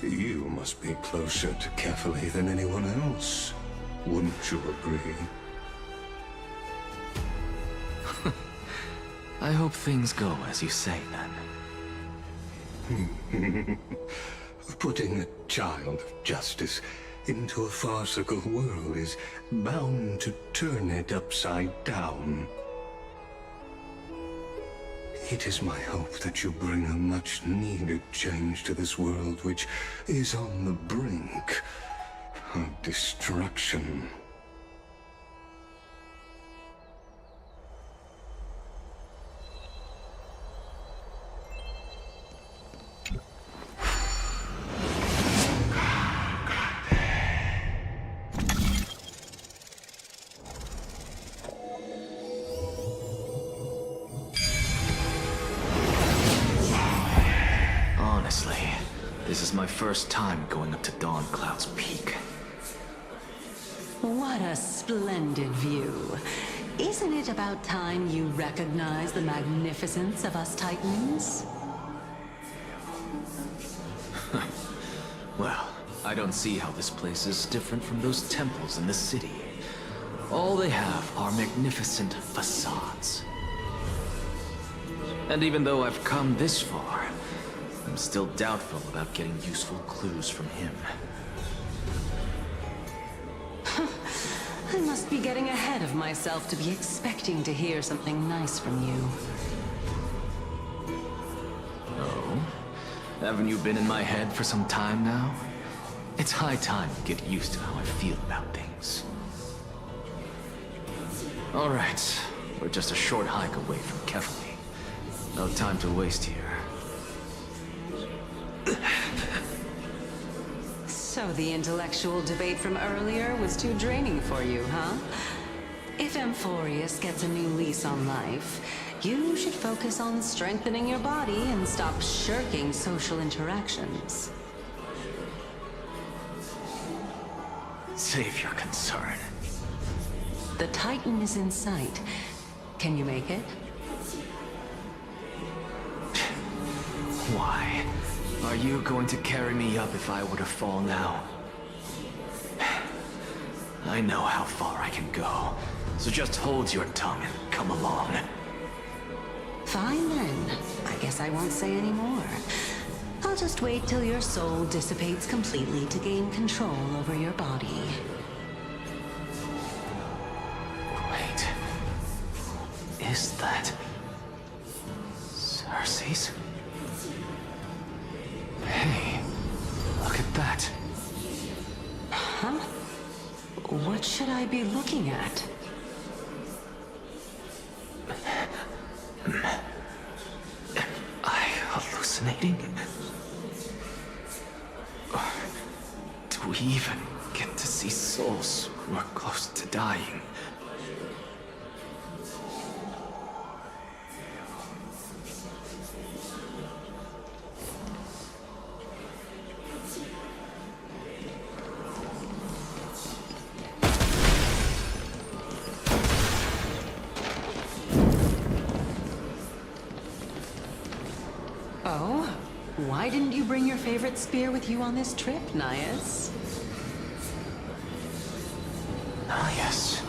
You must be closer to Kefali than anyone else. Wouldn't you agree? I hope things go as you say, then. Putting a child of justice into a farcical world is bound to turn it upside down. It is my hope that you bring a much-needed change to this world which is on the brink of destruction. Honestly, this is my first time going up to Dawn Cloud's peak. What a splendid view. Isn't it about time you recognize the magnificence of us Titans? Well, I don't see how this place is different from those temples in the city. All they have are magnificent facades. And even though I've come this far, I'm still doubtful about getting useful clues from him. I must be getting ahead of myself to be expecting to hear something nice from you. Oh? Haven't you been in my head for some time now? It's high time you get used to how I feel about things. Alright, we're just a short hike away from Kefali. No time to waste here. So the intellectual debate from earlier was too draining for you, huh? If Amphorius gets a new lease on life, you should focus on strengthening your body and stop shirking social interactions. Save your concern. The Titan is in sight. Can you make it? Why? Are you going to carry me up if I were to fall now? I know how far I can go, so just hold your tongue and come along. Fine then. I guess I won't say any more. I'll just wait till your soul dissipates completely to gain control over your body. Wait. Is that... Cersei's? Hey, look at that. Huh? What should I be looking at? Am I hallucinating? Or do we even get to see souls who are close to dying? Oh? Why didn't you bring your favorite spear with you on this trip, Nias? Nias.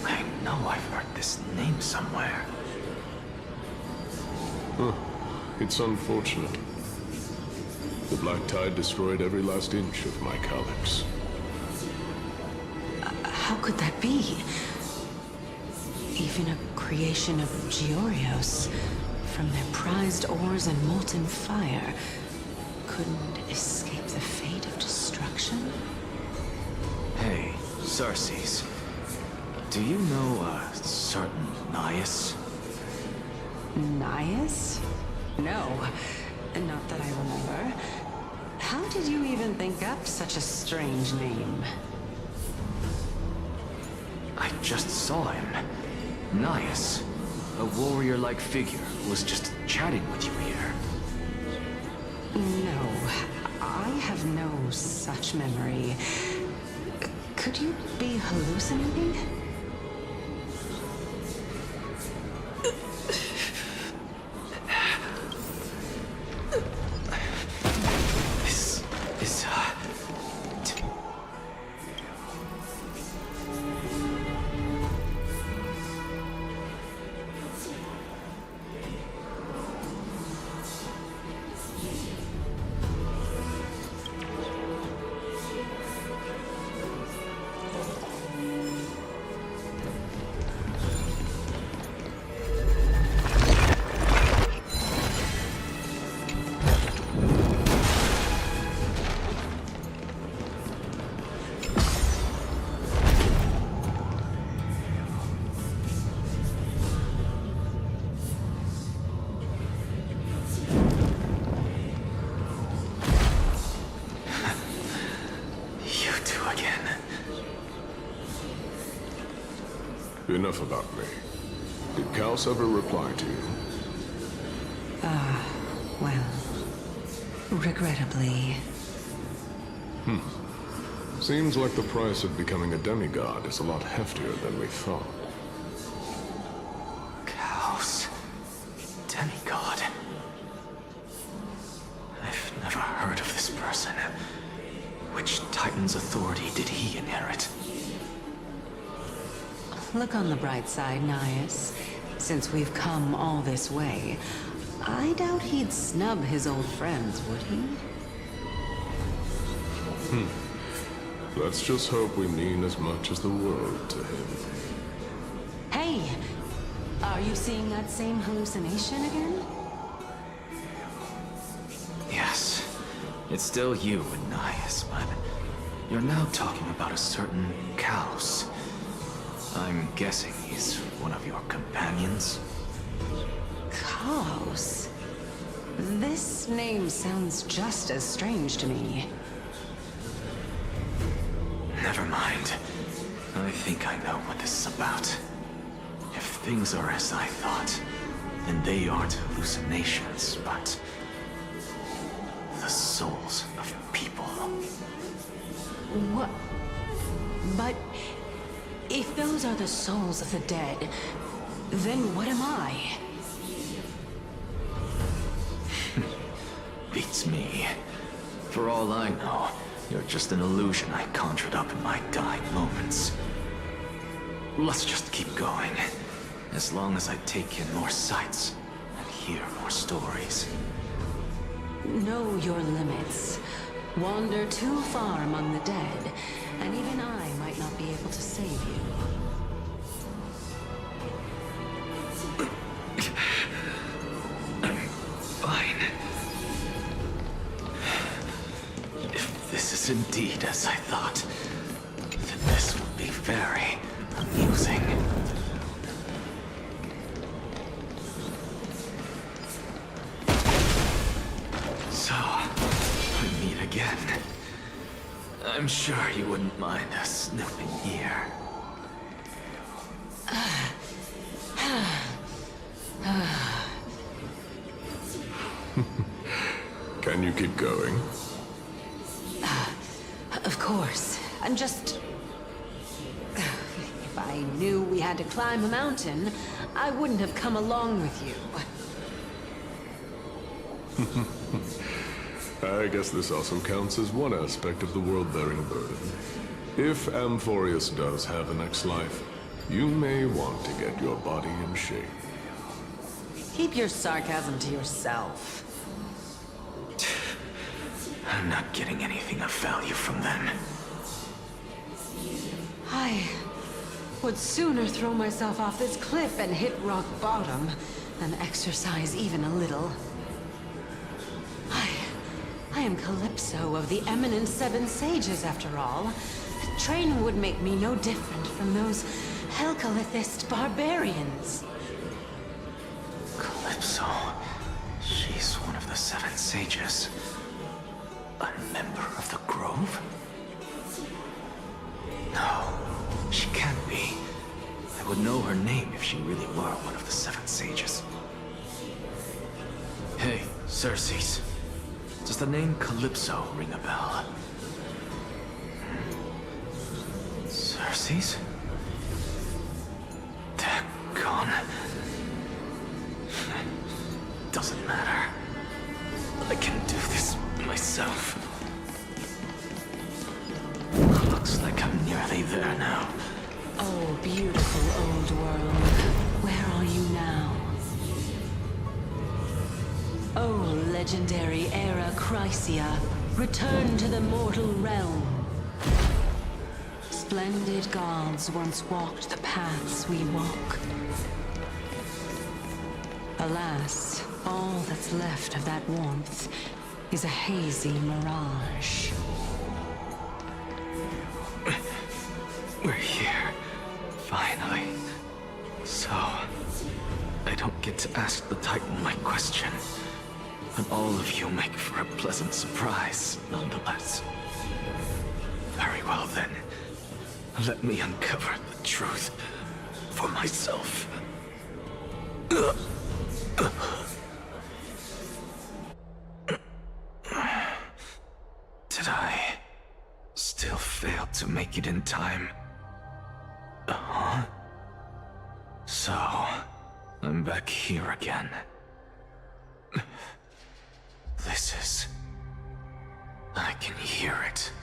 I know I've heard this name somewhere. Huh. It's unfortunate. The Black Tide destroyed every last inch of my calyx. How could that be? Even a creation of Georios, from their prized ores and molten fire, couldn't escape the fate of destruction? Hey, Cersei's. Do you know a certain Nias? Nias? No, not that I remember. How did you even think up such a strange name? I just saw him. Nias. A warrior-like figure who was just chatting with you here. No, I have no such memory. Could you be hallucinating? This is, again. Enough about me. Did Kaos ever reply to you? Well, regrettably. Seems like the price of becoming a demigod is a lot heftier than we thought. Kaos. Demigod. I've never heard of this person. Which Titan's authority did he inherit? Look on the bright side, Nias. Since we've come all this way, I doubt he'd snub his old friends, would he? Let's just hope we mean as much as the world to him. Hey! Are you seeing that same hallucination again? Yes. It's still you and Nias, but you're now talking about a certain Kaos. I'm guessing he's one of your companions? Kaos? This name sounds just as strange to me. Never mind. I think I know what this is about. If things are as I thought, then they aren't hallucinations, but the souls of people. What? But if those are the souls of the dead, then what am I? Beats me. For all I know, you're just an illusion I conjured up in my dying moments. Let's just keep going. As long as I take in more sights and hear more stories. Know your limits. Wander too far among the dead, and even I might not be able to save you. I'm fine. If this is indeed as I thought, then this will be very amusing. So, we meet again. I'm sure you wouldn't mind us sniffing here. Can you keep going? Of course. I'm just... If I knew we had to climb a mountain, I wouldn't have come along with you. I guess this also counts as one aspect of the world-bearing burden. If Amphorius does have a next life, you may want to get your body in shape. Keep your sarcasm to yourself. I'm not getting anything of value from them. I would sooner throw myself off this cliff and hit rock bottom than exercise even a little. I am Calypso of the eminent Seven Sages, after all. Training would make me no different from those Helcalithist barbarians. Calypso. She's one of the Seven Sages. A member of the Grove? No, she can't be. I would know her name if she really were one of the Seven Sages. Hey, Circes. Does the name Calypso ring a bell? Circes? Dagon. Doesn't matter. I can do this myself. Looks like I'm nearly there now. Oh, beautiful old world. Where are you now? Oh, legendary era Chrysia, return to the mortal realm. Splendid gods once walked the paths we walk. Alas, all that's left of that warmth is a hazy mirage. We're here. Finally. So, I don't get to ask the Titan my question. But all of you make for a pleasant surprise, nonetheless. Very well then. Let me uncover the truth for myself. Did I still fail to make it in time? Huh? So, I'm back here again. This is... I can hear it.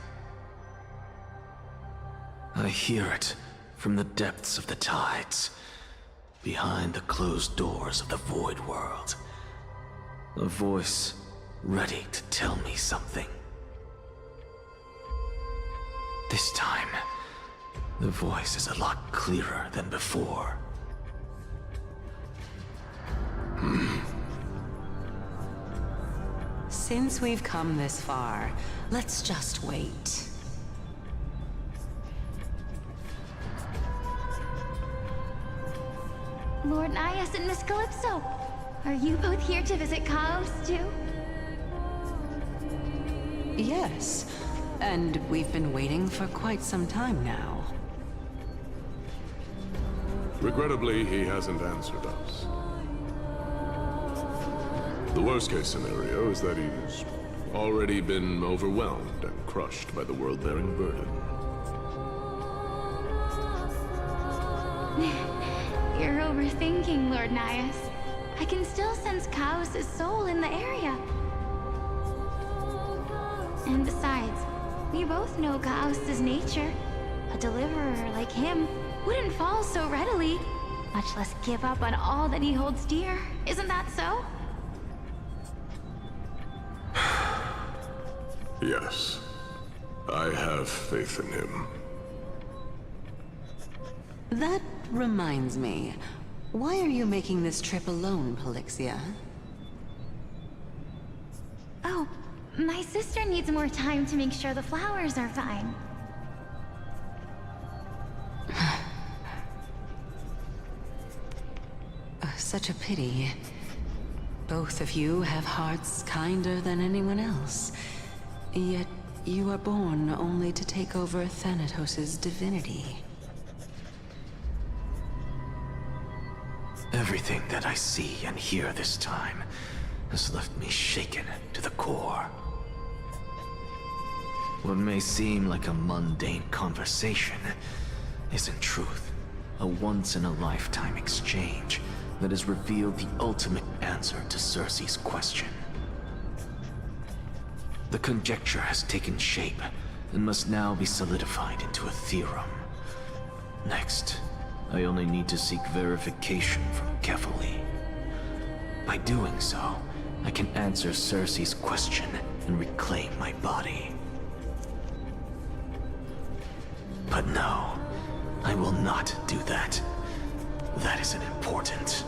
I hear it from the depths of the tides, behind the closed doors of the Void World. A voice ready to tell me something. This time, the voice is a lot clearer than before. Since we've come this far, let's just wait. Lord Nias and Miss Calypso, are you both here to visit Chaos too? Yes, and we've been waiting for quite some time now. Regrettably, he hasn't answered us. The worst-case scenario is that he's already been overwhelmed and crushed by the world-bearing burden. You're overthinking, Lord Nias. I can still sense Chaos' soul in the area. And besides, we both know Chaos' nature. A deliverer like him wouldn't fall so readily, much less give up on all that he holds dear. Isn't that so? Yes, I have faith in him. That reminds me. Why are you making this trip alone, Polixia? Oh, my sister needs more time to make sure the flowers are fine. Such a pity. Both of you have hearts kinder than anyone else. Yet you are born only to take over Thanatos' divinity. Everything that I see and hear this time has left me shaken to the core. What may seem like a mundane conversation is in truth a once-in-a-lifetime exchange that has revealed the ultimate answer to Circe's question. The conjecture has taken shape and must now be solidified into a theorem. Next, I only need to seek verification from Kefali. By doing so, I can answer Circe's question and reclaim my body. But no, I will not do that. That isn't important.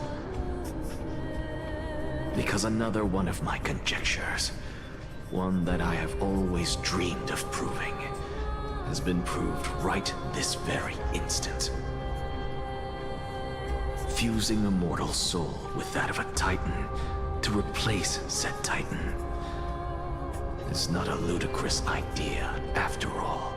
Because another one of my conjectures, one that I have always dreamed of proving, has been proved right this very instant. Fusing a mortal soul with that of a Titan to replace said Titan is not a ludicrous idea after all.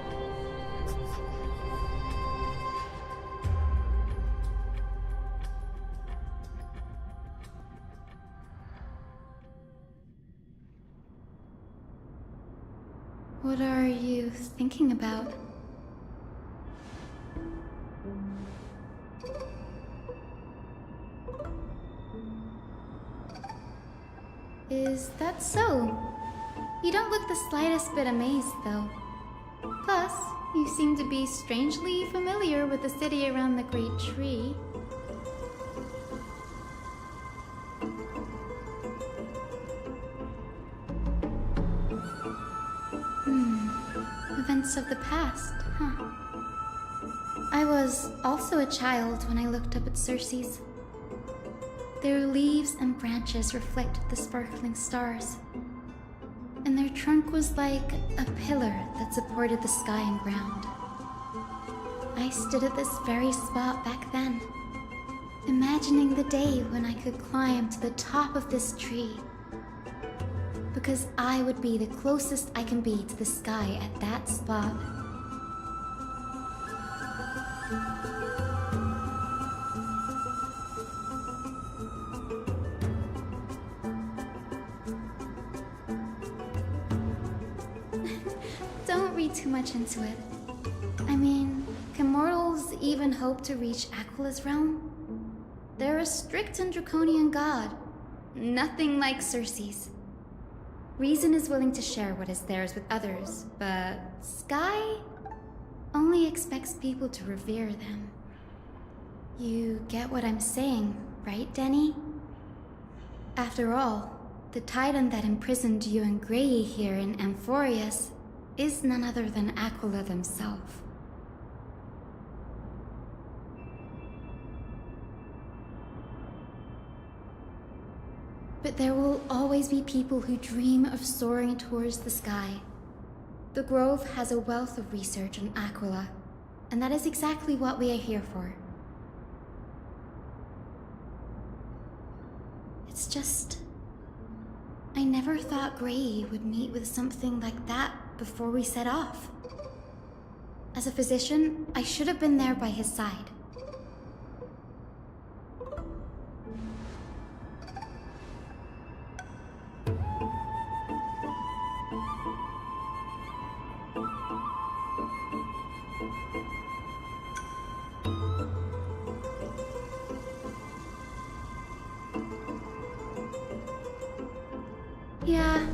What are you thinking about? Is that so? You don't look the slightest bit amazed, though. Plus, you seem to be strangely familiar with the city around the Great Tree. Events of the past, huh? I was also a child when I looked up at Circe's. Their leaves and branches reflected the sparkling stars, and their trunk was like a pillar that supported the sky and ground. I stood at this very spot back then, imagining the day when I could climb to the top of this tree, because I would be the closest I can be to the sky at that spot. Don't read too much into it. I mean, can mortals even hope to reach Aquala's realm? They're a strict and draconian god. Nothing like Circe's. Reason is willing to share what is theirs with others, but Sky only expects people to revere them. You get what I'm saying, right, Denny? After all, the titan that imprisoned you and Grey here in Amphorius is none other than Aquila themselves. But there will always be people who dream of soaring towards the sky. The Grove has a wealth of research on Aquila, and that is exactly what we are here for. It's just... I never thought Grey would meet with something like that before we set off. As a physician, I should have been there by his side. Yeah,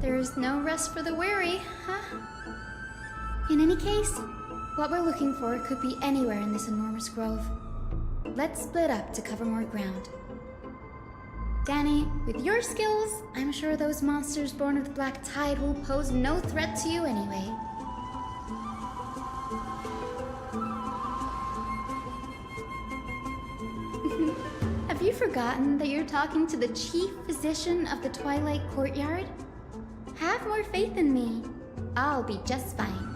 there's no rest for the weary, huh? In any case, what we're looking for could be anywhere in this enormous grove. Let's split up to cover more ground. Danny, with your skills, I'm sure those monsters born of the Black Tide will pose no threat to you anyway. Have you forgotten that you're talking to the chief physician of the Twilight Courtyard? Have more faith in me. I'll be just fine.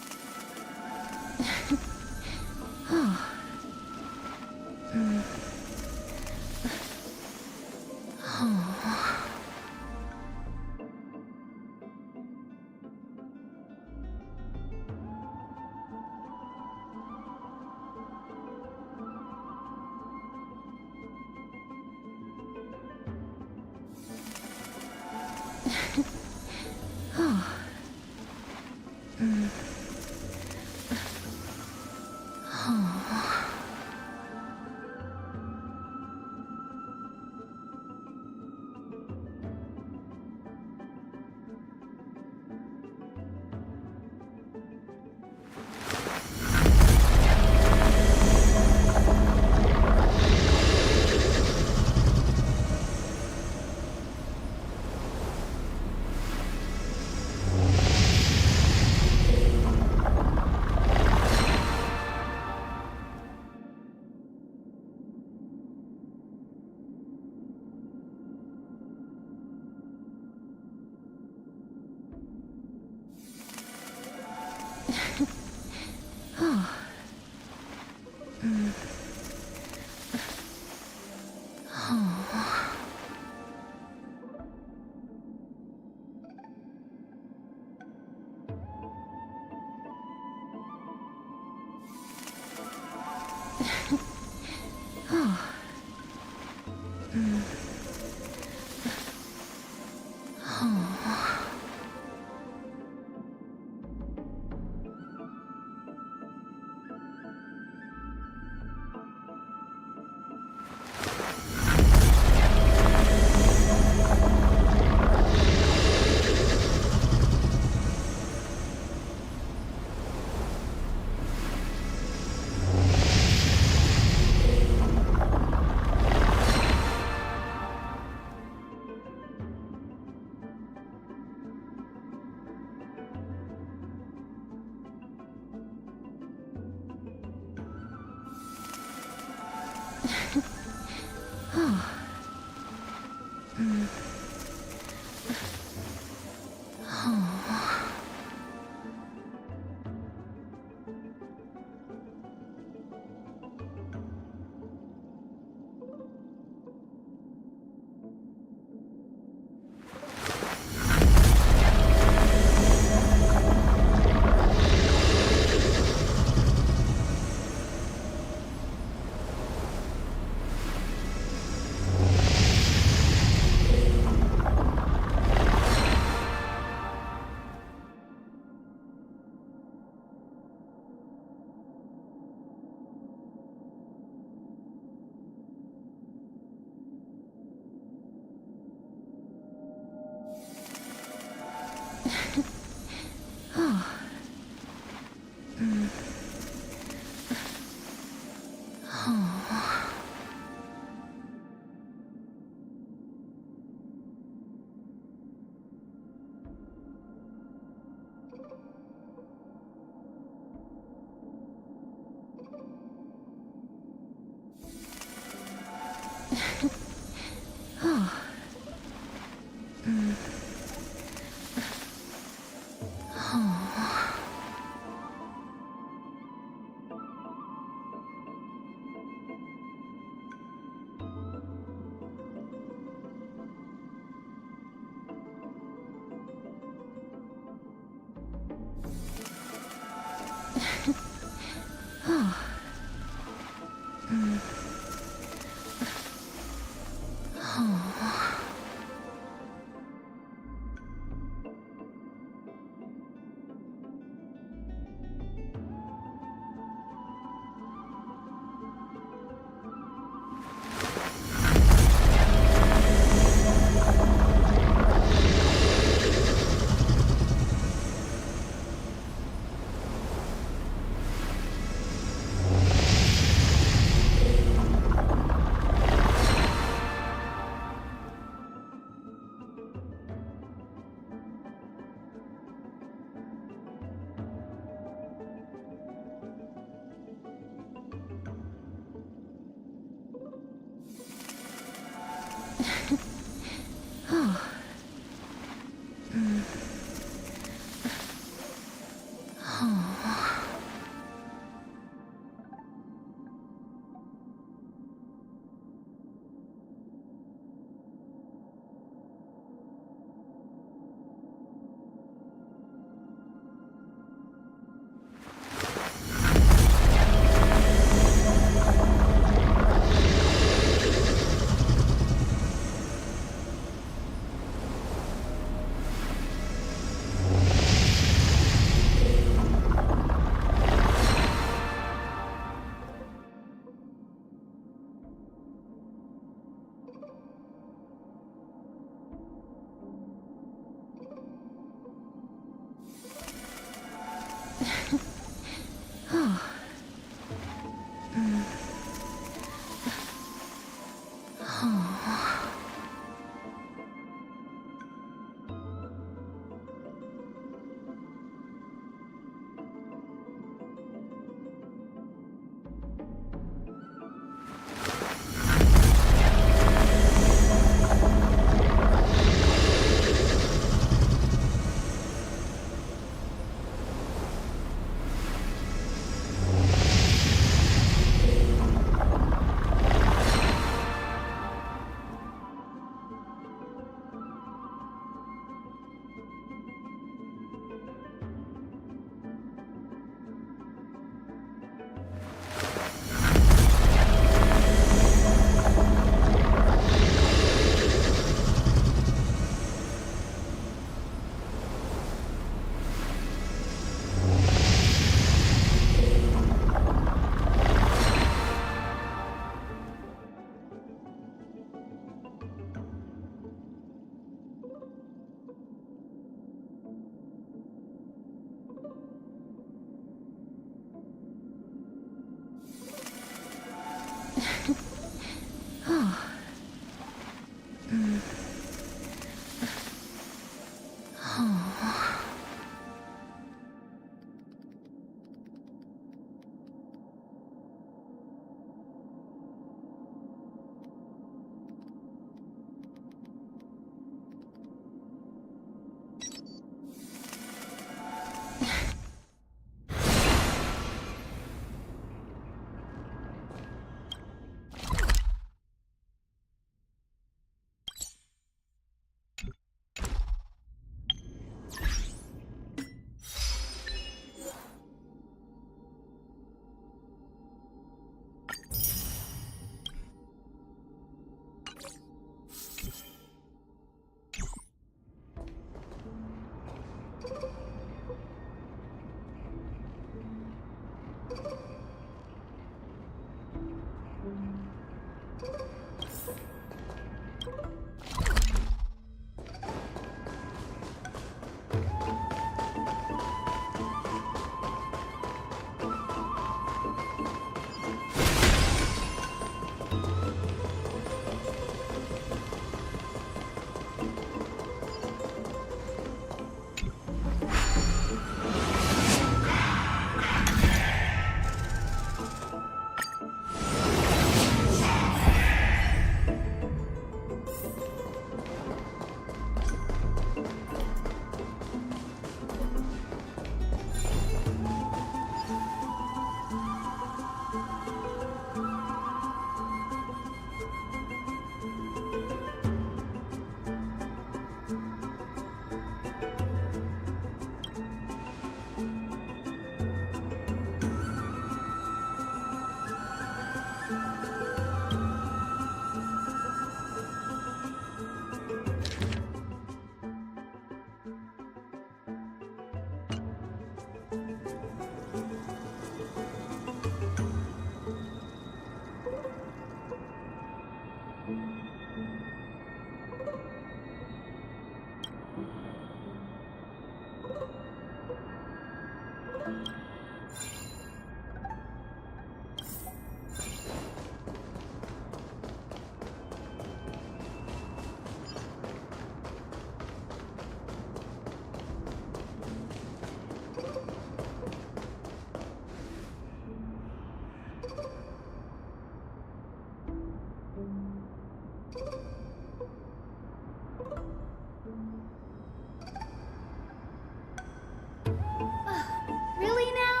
Really now?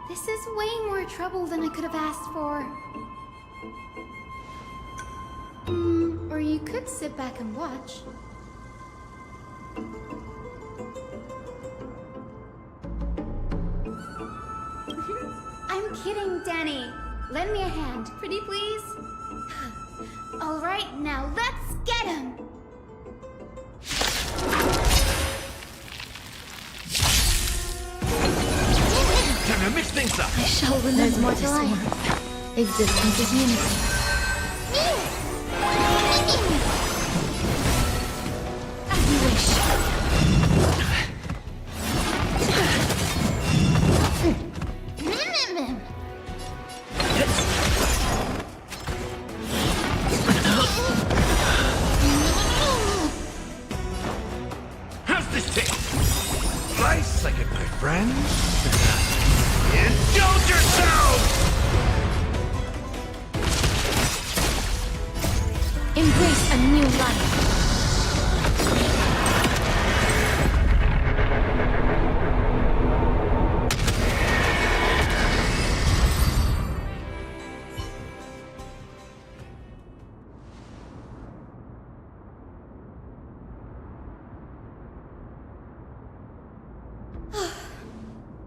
This is way more trouble than I could have asked for. Or you could sit back and watch. I'm kidding, Danny. Lend me a hand, pretty please? Alright, now let's get him! Gonna mix things up! I shall remember more to life. Existence is unity. As you wish. How's this taste? Slice second, my friend. Indulge yourself! Embrace a new life.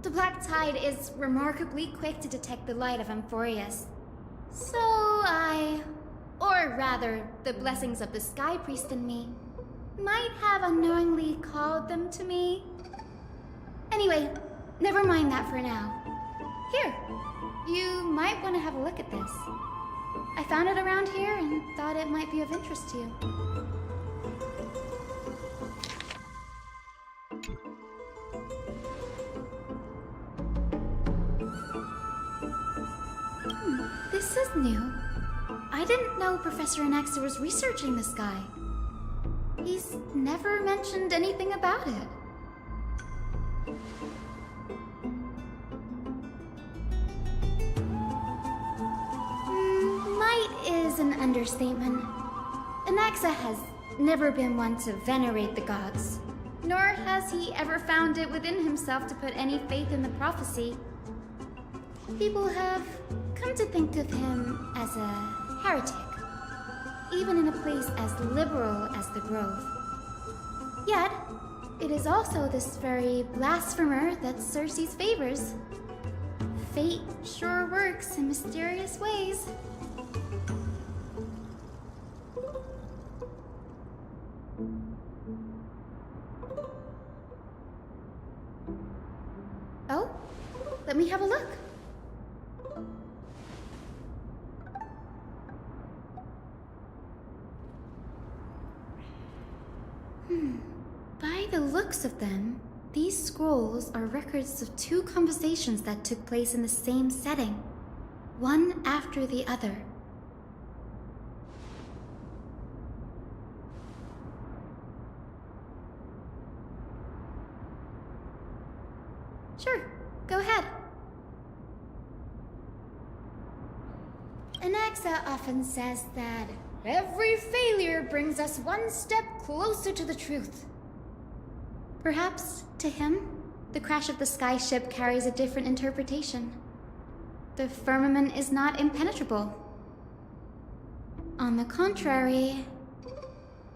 The Black Tide is remarkably quick to detect the light of Amphorius. So or rather, the blessings of the Sky Priest in me, might have unknowingly called them to me. Anyway, never mind that for now. Here, you might want to have a look at this. I found it around here and thought it might be of interest to you. This is new. I didn't know Professor Anaxa was researching the sky. He's never mentioned anything about it. Might is an understatement. Anaxa has never been one to venerate the gods, nor has he ever found it within himself to put any faith in the prophecy. People have come to think of him as a heretic, even in a place as liberal as the Grove. Yet, it is also this very blasphemer that Cersei's favors. Fate sure works in mysterious ways. Oh, let me have a look. the looks of them, these scrolls are records of two conversations that took place in the same setting, one after the other. Sure, go ahead. Anaxa often says that every failure brings us one step closer to the truth. Perhaps, to him, the crash of the skyship carries a different interpretation. The firmament is not impenetrable. On the contrary,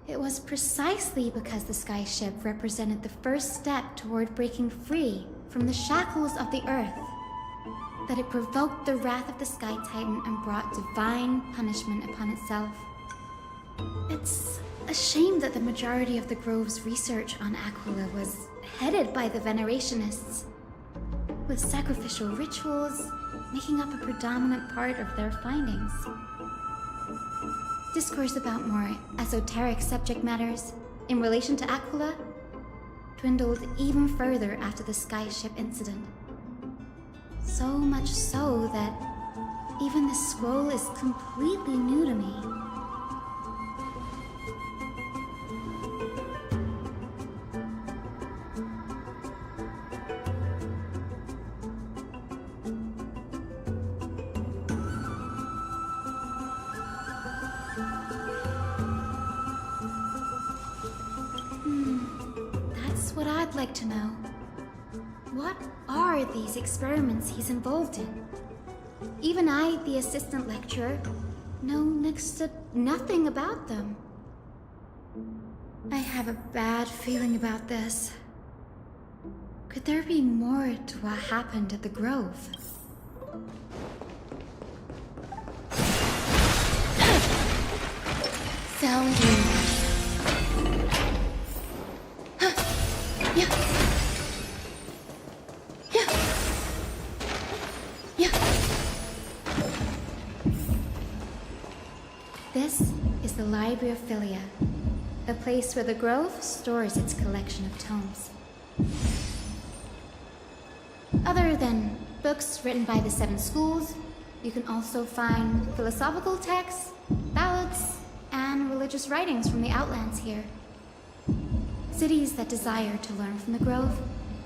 it was precisely because the skyship represented the first step toward breaking free from the shackles of the Earth that it provoked the wrath of the Sky Titan and brought divine punishment upon itself. It's a shame that the majority of the Grove's research on Aquila was headed by the Venerationists, with sacrificial rituals making up a predominant part of their findings. Discourse about more esoteric subject matters in relation to Aquila dwindled even further after the skyship incident. So much so that even this scroll is completely new to me. That's what I'd like to know. What are these experiments he's involved in? Even I, the assistant lecturer, know next to nothing about them. I have a bad feeling about this. Could there be more to what happened at the Grove? Sound. This is the Library of Philia, a place where the Grove stores its collection of tomes. Other than books written by the 7 schools, you can also find philosophical texts, ballads, and religious writings from the Outlands here. Cities that desire to learn from the Grove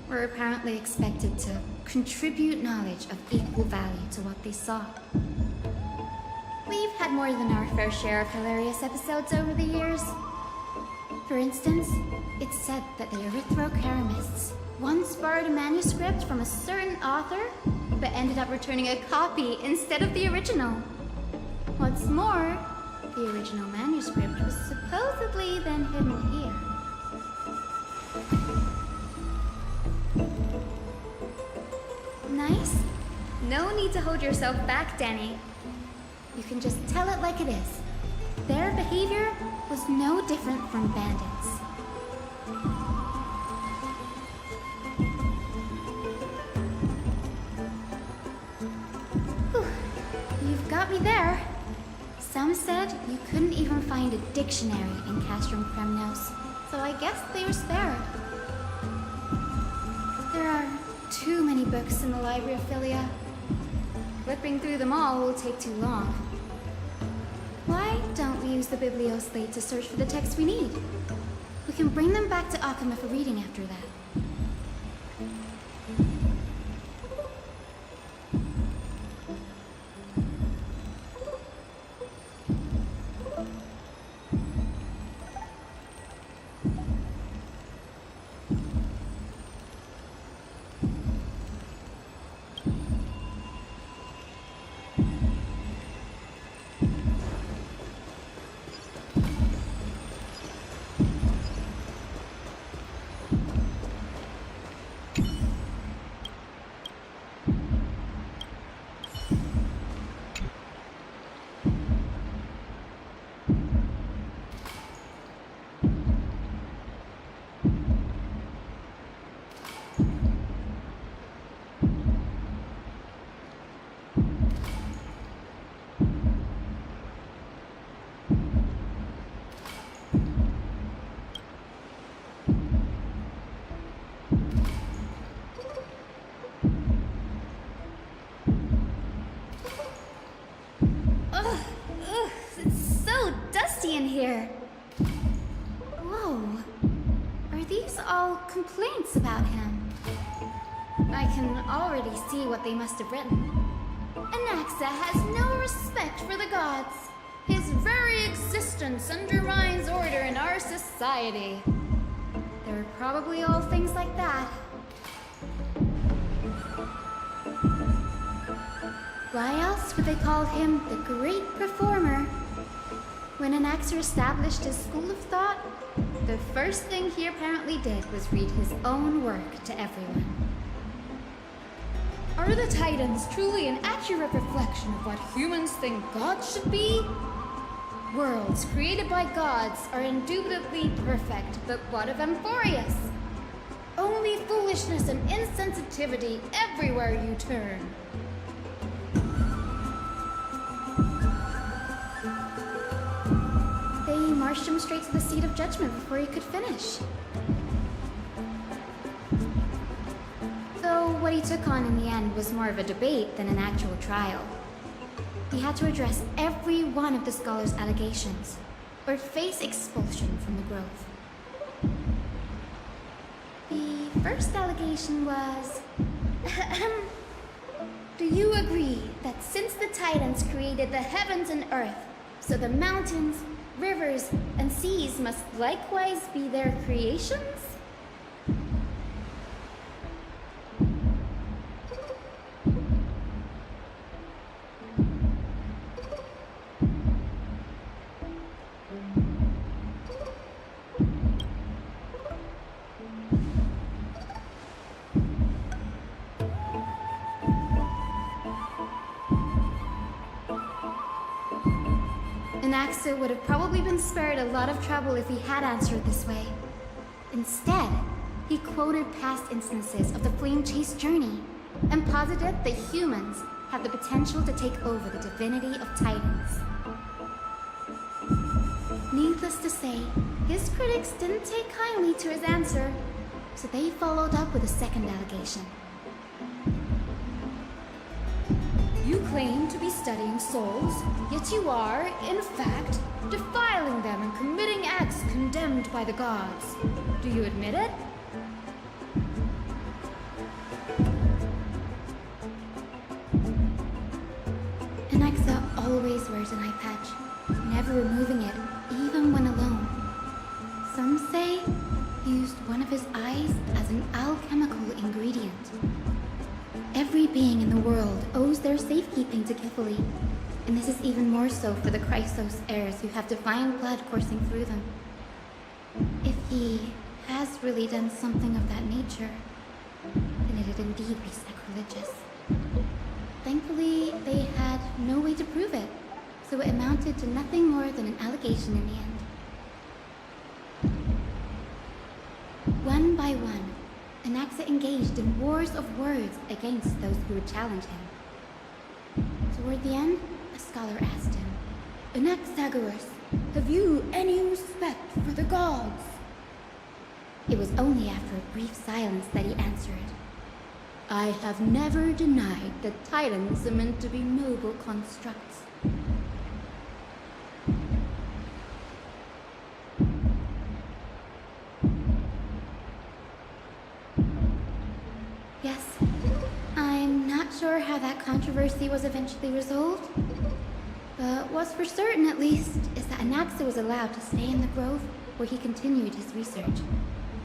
were apparently expected to contribute knowledge of equal value to what they saw. We've had more than our fair share of hilarious episodes over the years. For instance, it's said that the Erythrocheramists once borrowed a manuscript from a certain author, but ended up returning a copy instead of the original. What's more, the original manuscript was supposedly then hidden here. Nice. No need to hold yourself back, Danny. You can just tell it like it is. Their behavior was no different from bandits. Whew. You've got me there. Some said you couldn't even find a dictionary in Castrum Kremnos, so I guess they were spared. There are too many books in the Library of Philia. Flipping through them all will take too long. Why don't we use the Biblioslate to search for the texts we need? We can bring them back to Akama for reading after that. Ugh, it's so dusty in here. Whoa. Are these all complaints about him? I can already see what they must have written. Anaxa has no respect for the gods. His very existence undermines order in our society. They're probably all things like that. Why else would they call him the Great Performer? When Anaxer established his school of thought, the first thing he apparently did was read his own work to everyone. Are the Titans truly an accurate reflection of what humans think gods should be? Worlds created by gods are indubitably perfect, but what of Amphorius? Only foolishness and insensitivity everywhere you turn. They marched him straight to the seat of judgment before he could finish. Though what he took on in the end was more of a debate than an actual trial. He had to address every one of the scholar's allegations, or face expulsion from the Grove. The first allegation was... Do you agree that since the Titans created the heavens and earth, so the mountains, rivers, and seas must likewise be their creations? Anaxa would have probably been spared a lot of trouble if he had answered this way. Instead, he quoted past instances of the Flame Chase journey and posited that humans have the potential to take over the divinity of Titans. Needless to say, his critics didn't take kindly to his answer, so they followed up with a second allegation. You claim to be studying souls, yet you are, in fact, defiling them and committing acts condemned by the gods. Do you admit it? Anaxa always wears an eye patch, never removing it, even when alone. Some say he used one of his eyes as an alchemical ingredient. Every being in the world owes their safekeeping to Kifili, and this is even more so for the Chrysos heirs who have divine blood coursing through them. If he has really done something of that nature, then it'd indeed be sacrilegious. Thankfully, they had no way to prove it, so it amounted to nothing more than an allegation in the end. One by one, Anaxa engaged in wars of words against those who would challenge him. Toward the end, a scholar asked him, Anaxagoras, have you any respect for the gods? It was only after a brief silence that he answered, I have never denied that Titans are meant to be noble constructs. Yes, I'm not sure how that controversy was eventually resolved, but what's for certain at least is that Anaxa was allowed to stay in the grove where he continued his research,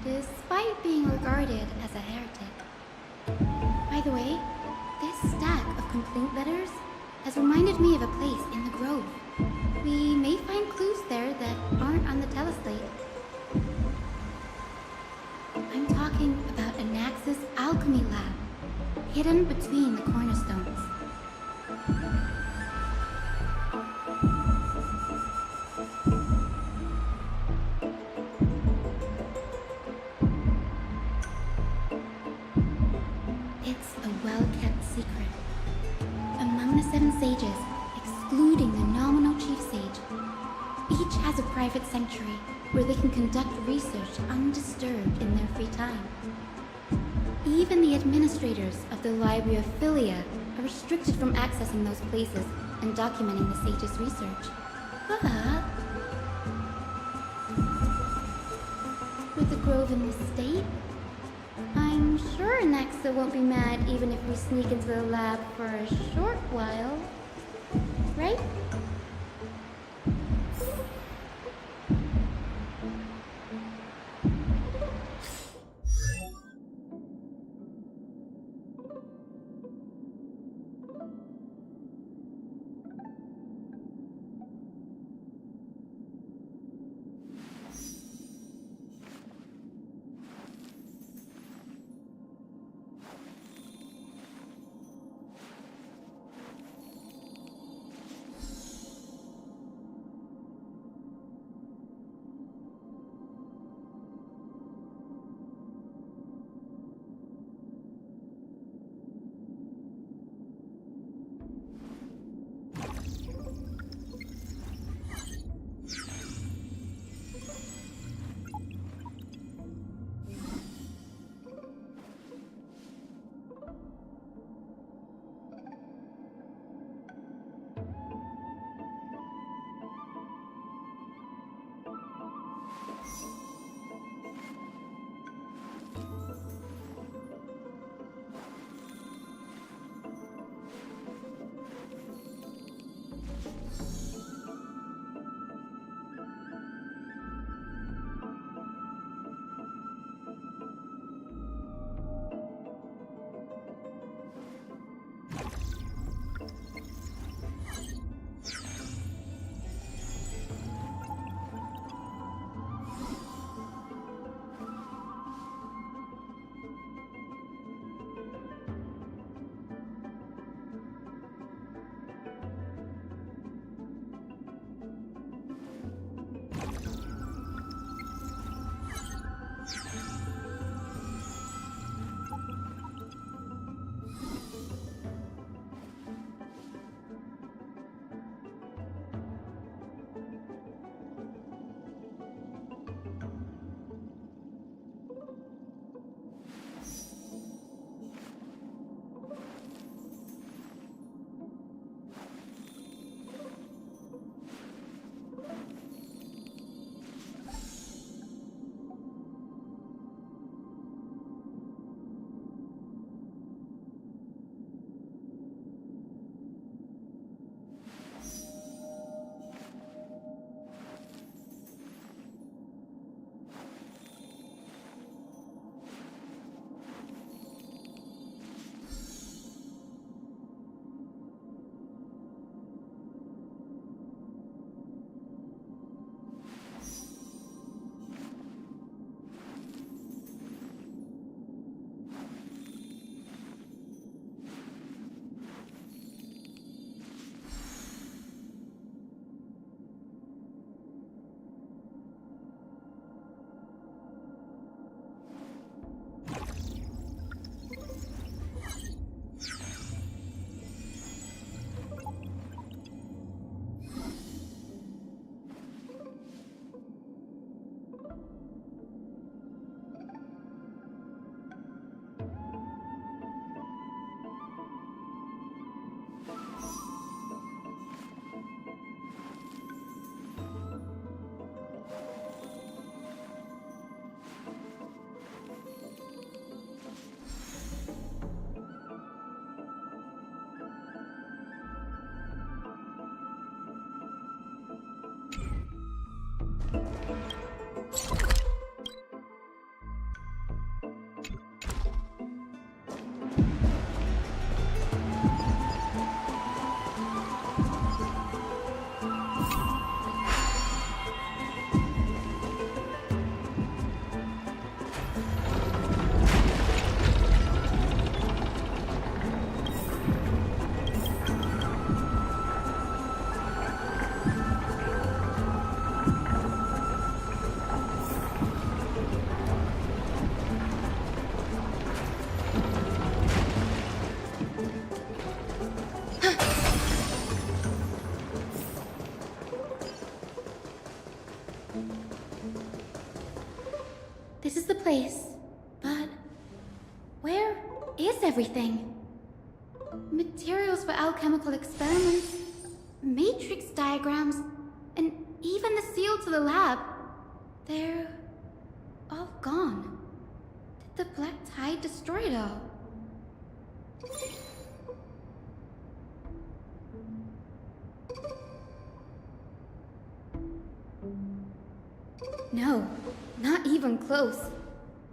despite being regarded as a heretic. By the way, this stack of complaint letters has reminded me of a place in the grove. We may find clues there that aren't on the teleslate. I'm talking about Anaxa's alchemy lab, hidden between the cornerstones. It's a well-kept secret. Among the 7 sages, excluding the nominal chief sage, each has a private sanctuary where they can conduct research undisturbed in their free time. Even the administrators of the Library of Philia are restricted from accessing those places and documenting the sage's research. But with the grove in this state, I'm sure Nexa won't be mad even if we sneak into the lab for a short while. Right? This is the place, but where is everything? Materials for alchemical experiments, matrix diagrams, and even the seal to the lab. They're all gone. Did the Black Tide destroy it all? No, not even close.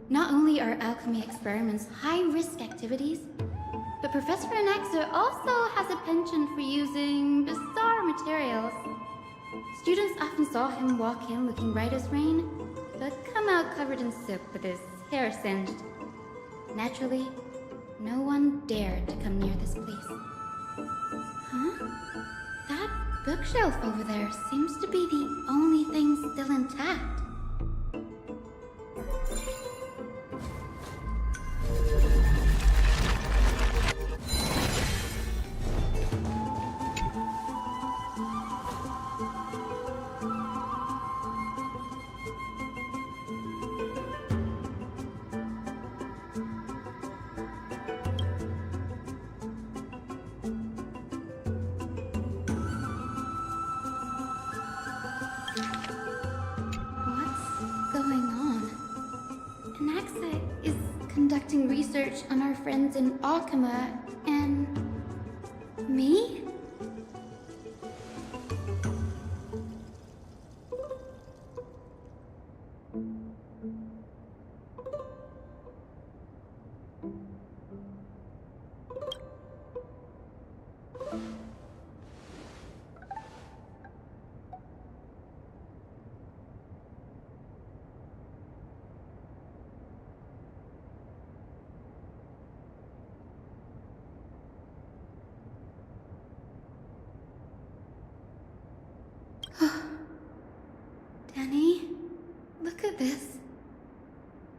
Not only are alchemy experiments high-risk activities, but Professor Anaxa also has a penchant for using bizarre materials. Students often saw him walk in looking bright as rain, but come out covered in soot with his hair singed. Naturally, no one dared to come near this place. Huh? That bookshelf over there seems to be the only thing still intact. Conducting research on our friends in Alchema and me? Danny, look at this.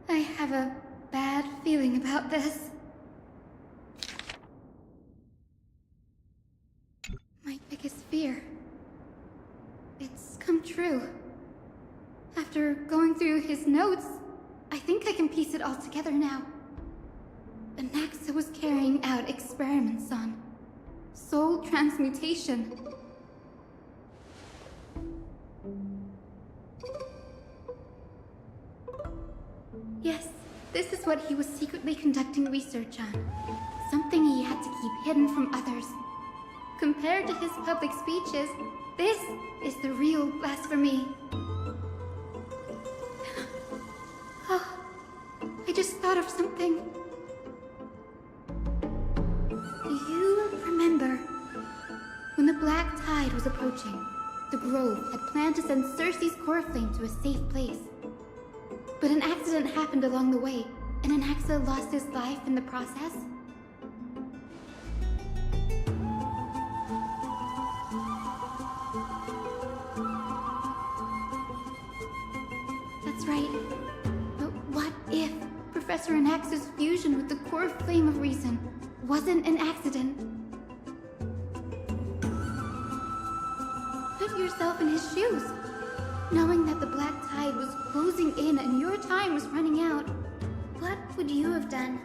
I have a bad feeling about this. My biggest fear. It's come true. After going through his notes, I think I can piece it all together now. Anaxa was carrying out experiments on soul transmutation. Yes, this is what he was secretly conducting research on. Something he had to keep hidden from others. Compared to his public speeches, this is the real blasphemy. Oh, I just thought of something. Do you remember when the Black Tide was approaching? The Grove had planned to send Cersei's core flame to a safe place. But an accident happened along the way, and Anaxa lost his life in the process. That's right. But what if Professor Anaxa's fusion with the core flame of reason wasn't an accident? Put yourself in his shoes. Knowing that the Black Tide was closing in and your time was running out, what would you have done?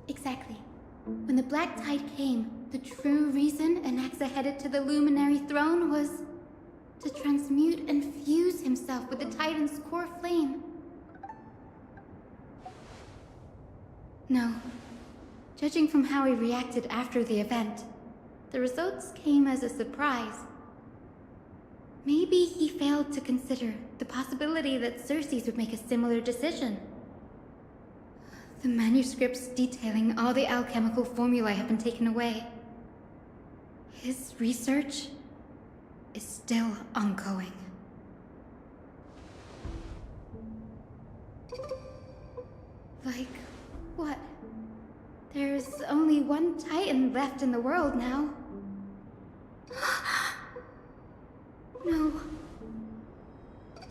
Exactly. When the Black Tide came, the true reason Anaxa headed to the Luminary Throne was to transmute and fuse himself with the Titan's core flame. No. Judging from how he reacted after the event, the results came as a surprise. Maybe he failed to consider the possibility that Cersei's would make a similar decision. The manuscripts detailing all the alchemical formulae have been taken away. His research is still ongoing. Like what? There's only one Titan left in the world now. No.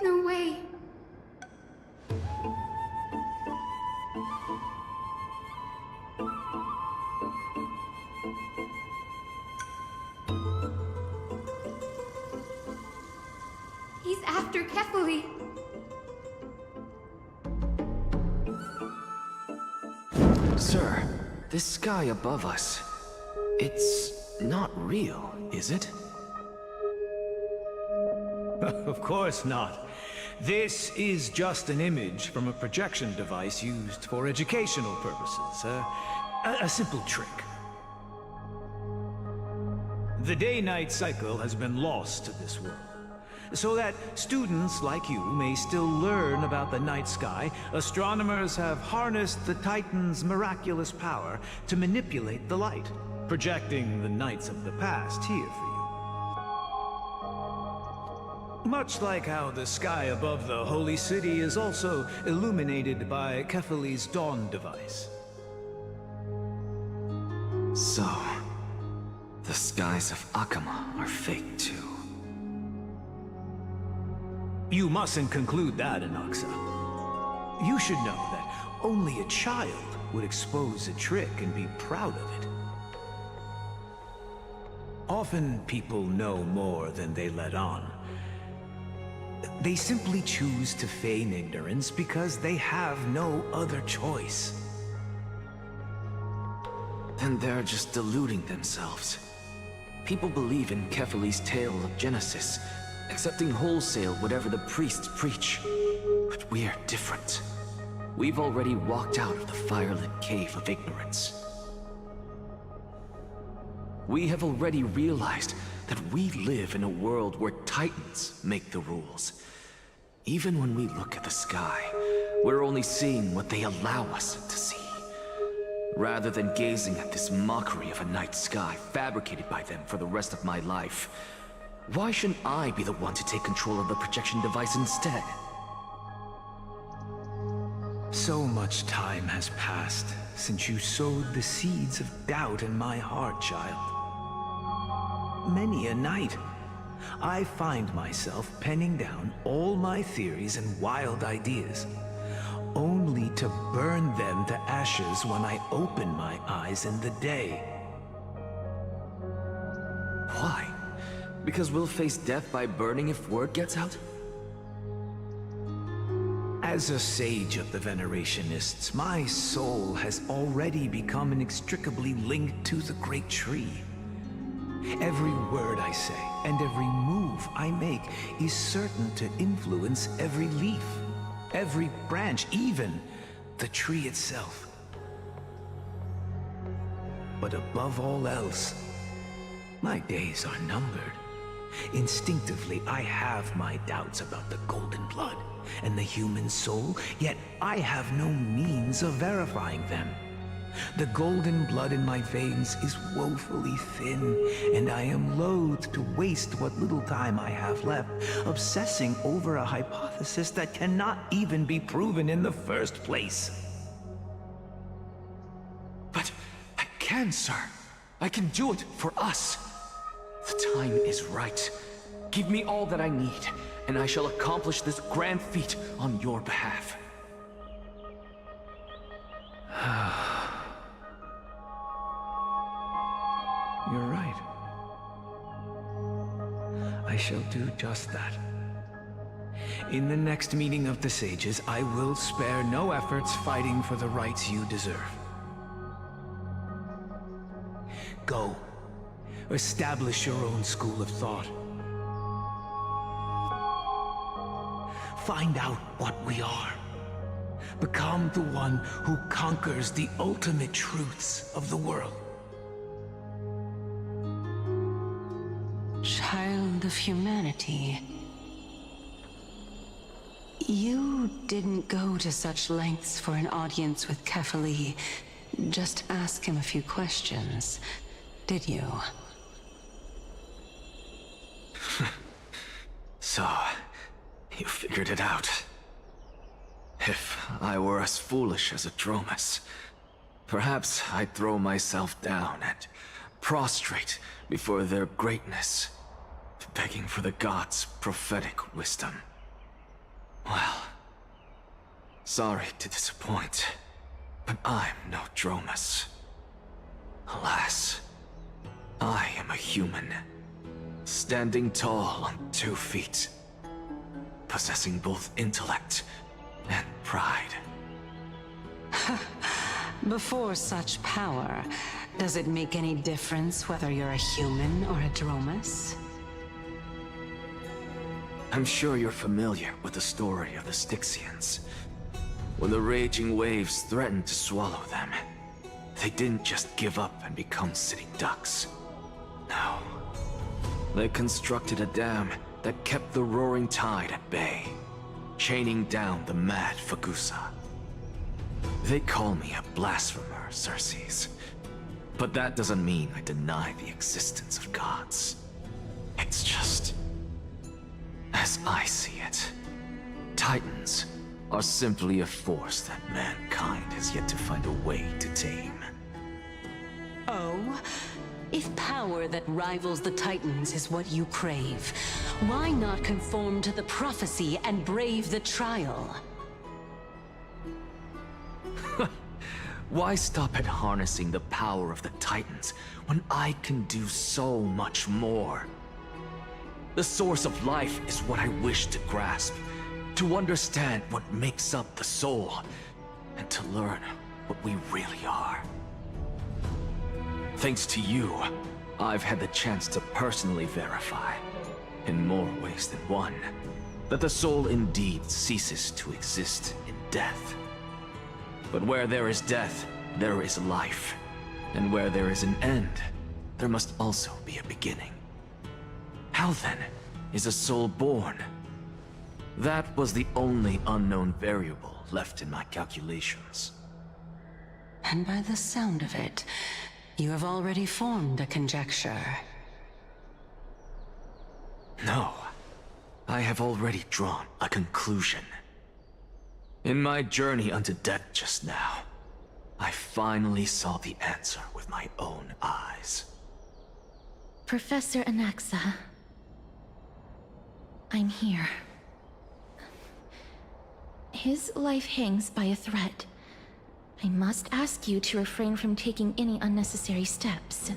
No way. He's after Kefali. Sir, this sky above us, it's not real, is it? Of course not. This is just an image from a projection device used for educational purposes. A simple trick. The day-night cycle has been lost to this world. So that students like you may still learn about the night sky, astronomers have harnessed the Titan's miraculous power to manipulate the light, projecting the nights of the past here for you. Much like how the sky above the Holy City is also illuminated by Kefali's dawn device. So, the skies of Akama are fake too. You mustn't conclude that, Anaxa. You should know that only a child would expose a trick and be proud of it. Often people know more than they let on. They simply choose to feign ignorance because they have no other choice. Then they're just deluding themselves. People believe in Kefali's tale of Genesis, accepting wholesale whatever the priests preach. But we're different. We've already walked out of the firelit cave of ignorance. We have already realized that we live in a world where Titans make the rules. Even when we look at the sky, we're only seeing what they allow us to see. Rather than gazing at this mockery of a night sky fabricated by them for the rest of my life, why shouldn't I be the one to take control of the projection device instead? So much time has passed since you sowed the seeds of doubt in my heart, child. Many a night, I find myself penning down all my theories and wild ideas, only to burn them to ashes when I open my eyes in the day. Why? Because we'll face death by burning if word gets out? As a sage of the Venerationists, my soul has already become inextricably linked to the great tree. Every word I say and every move I make is certain to influence every leaf, every branch, even the tree itself. But above all else, my days are numbered. Instinctively, I have my doubts about the golden blood and the human soul, yet I have no means of verifying them. The golden blood in my veins is woefully thin, and I am loath to waste what little time I have left obsessing over a hypothesis that cannot even be proven in the first place. But I can, sir. I can do it for us. The time is right. Give me all that I need, and I shall accomplish this grand feat on your behalf. You're right. I shall do just that. In the next meeting of the sages, I will spare no efforts fighting for the rights you deserve. Go. Establish your own school of thought. Find out what we are. Become the one who conquers the ultimate truths of the world. Child of humanity. You didn't go to such lengths for an audience with Kefali. Just ask him a few questions, did you? So, you figured it out. If I were as foolish as Atromus, perhaps I'd throw myself down and prostrate before their greatness, begging for the gods' prophetic wisdom. Well, sorry to disappoint, but I'm no Dromus. Alas, I am a human, standing tall on 2 feet, possessing both intellect and pride. Before such power, does it make any difference whether you're a human or a Dromus? I'm sure you're familiar with the story of the Styxians. When the raging waves threatened to swallow them, they didn't just give up and become sitting ducks. No. They constructed a dam that kept the roaring tide at bay, chaining down the mad Fagusa. They call me a blasphemer, Circes. But that doesn't mean I deny the existence of gods. It's just... as I see it, Titans are simply a force that mankind has yet to find a way to tame. Oh? If power that rivals the Titans is what you crave, why not conform to the prophecy and brave the trial? Why stop at harnessing the power of the Titans when I can do so much more? The source of life is what I wish to grasp, to understand what makes up the soul, and to learn what we really are. Thanks to you, I've had the chance to personally verify, in more ways than one, that the soul indeed ceases to exist in death. But where there is death, there is life. And where there is an end, there must also be a beginning. How then is a soul born? That was the only unknown variable left in my calculations. And by the sound of it, you have already formed a conjecture. No, I have already drawn a conclusion. In my journey unto death just now, I finally saw the answer with my own eyes. Professor Anaxa, I'm here. His life hangs by a thread. I must ask you to refrain from taking any unnecessary steps.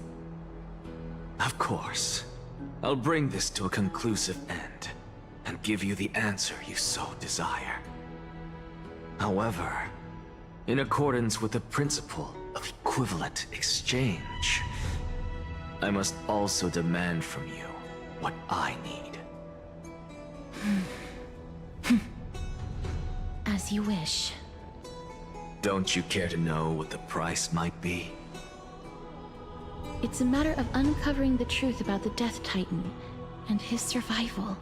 Of course. I'll bring this to a conclusive end, and give you the answer you so desire. However, in accordance with the principle of equivalent exchange, I must also demand from you what I need. As you wish. Don't you care to know what the price might be? It's a matter of uncovering the truth about the Death Titan and his survival.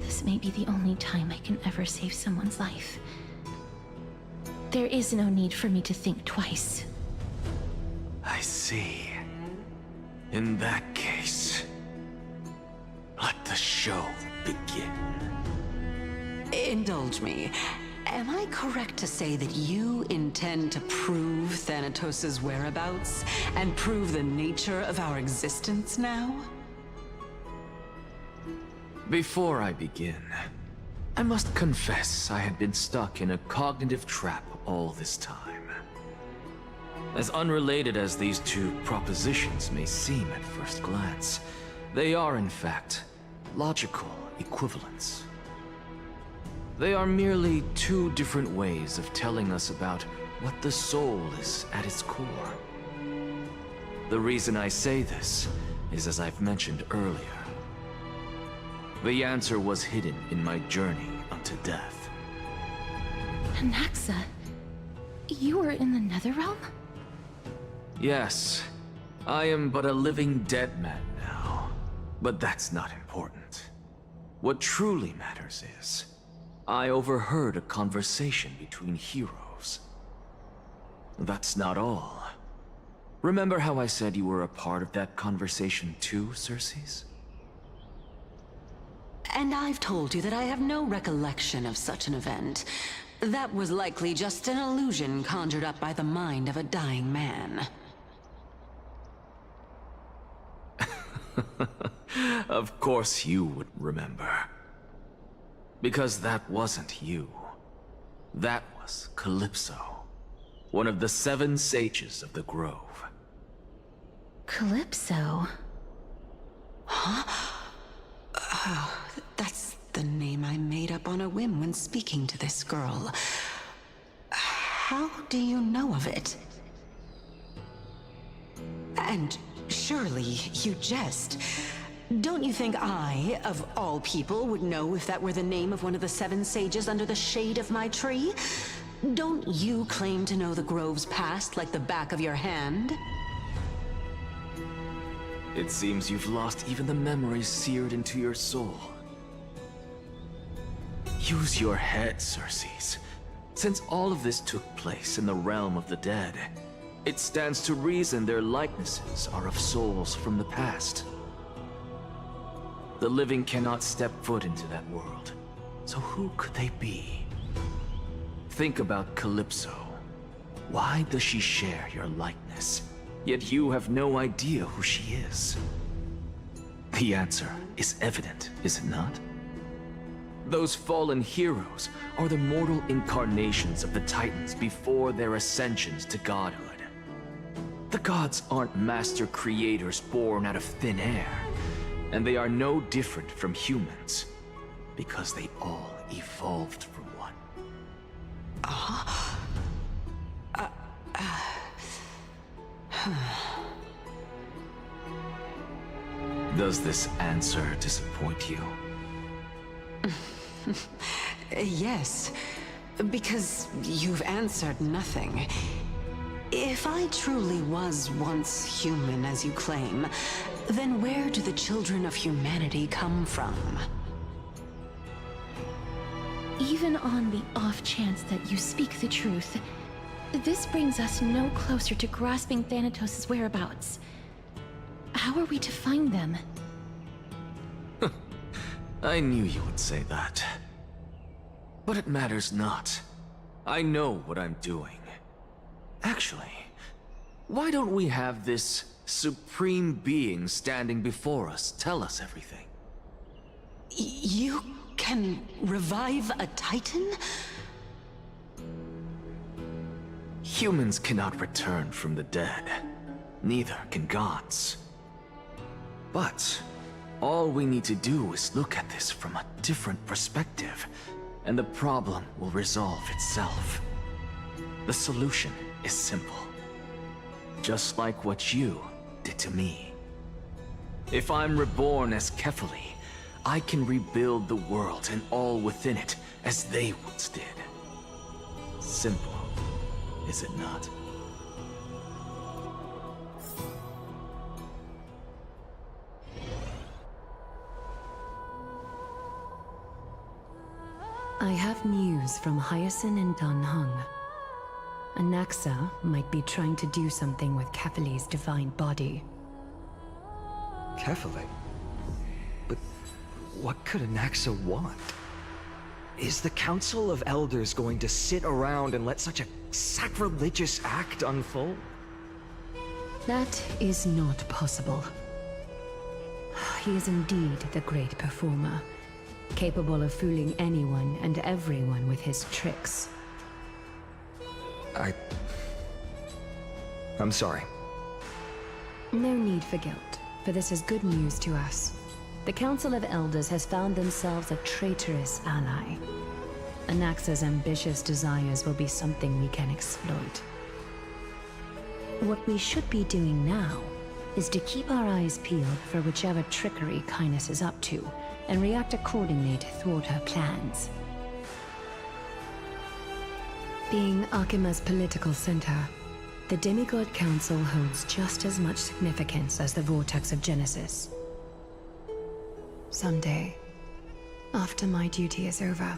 This may be the only time I can ever save someone's life. There is no need for me to think twice. I see. In that case, let the show begin. Indulge me. Am I correct to say that you intend to prove Thanatos' whereabouts and prove the nature of our existence now? Before I begin, I must confess I had been stuck in a cognitive trap all this time. As unrelated as these two propositions may seem at first glance, they are in fact logical equivalents. They are merely two different ways of telling us about what the soul is at its core. The reason I say this is as I've mentioned earlier. The answer was hidden in my journey unto death. Anaxa, you were in the Netherrealm? Yes, I am but a living dead man now. But that's not important. What truly matters is, I overheard a conversation between heroes. That's not all. Remember how I said you were a part of that conversation too, Circes? And I've told you that I have no recollection of such an event. That was likely just an illusion conjured up by the mind of a dying man. Of course you would remember. Because that wasn't you. That was Calypso, one of the 7 sages of the Grove. Calypso? Huh? Oh, the name I made up on a whim when speaking to this girl. How do you know of it? And surely you jest. Don't you think I, of all people, would know if that were the name of one of the 7 sages under the shade of my tree? Don't you claim to know the Grove's past like the back of your hand? It seems you've lost even the memories seared into your soul. Use your head, Circes. Since all of this took place in the realm of the dead, it stands to reason their likenesses are of souls from the past. The living cannot step foot into that world, so who could they be? Think about Calypso. Why does she share your likeness, yet you have no idea who she is? The answer is evident, is it not? Those fallen heroes are the mortal incarnations of the Titans before their ascensions to godhood. The gods aren't master creators born out of thin air, and they are no different from humans, because they all evolved from one. Does this answer disappoint you? Yes, because you've answered nothing. If I truly was once human, as you claim, then where do the children of humanity come from? Even on the off chance that you speak the truth, this brings us no closer to grasping Thanatos' whereabouts. How are we to find them? I knew you would say that. But it matters not. I know what I'm doing. Actually, why don't we have this supreme being standing before us tell us everything? You can revive a Titan? Humans cannot return from the dead. Neither can gods. But all we need to do is look at this from a different perspective, and the problem will resolve itself. The solution is simple. Just like what you did to me. If I'm reborn as Kefali, I can rebuild the world and all within it as they once did. Simple, is it not? I have news from Hyacinth and Dan Heng. Anaxa might be trying to do something with Kefali's divine body. Kefali? But what could Anaxa want? Is the Council of Elders going to sit around and let such a sacrilegious act unfold? That is not possible. He is indeed the great performer, capable of fooling anyone and everyone with his tricks. I'm sorry. No need for guilt, for this is good news to us. The Council of Elders has found themselves a traitorous ally. Anaxa's ambitious desires will be something we can exploit. What we should be doing now is to keep our eyes peeled for whichever trickery Kainis is up to, and react accordingly to thwart her plans. Being Akima's political center, the Demigod Council holds just as much significance as the Vortex of Genesis. Someday, after my duty is over,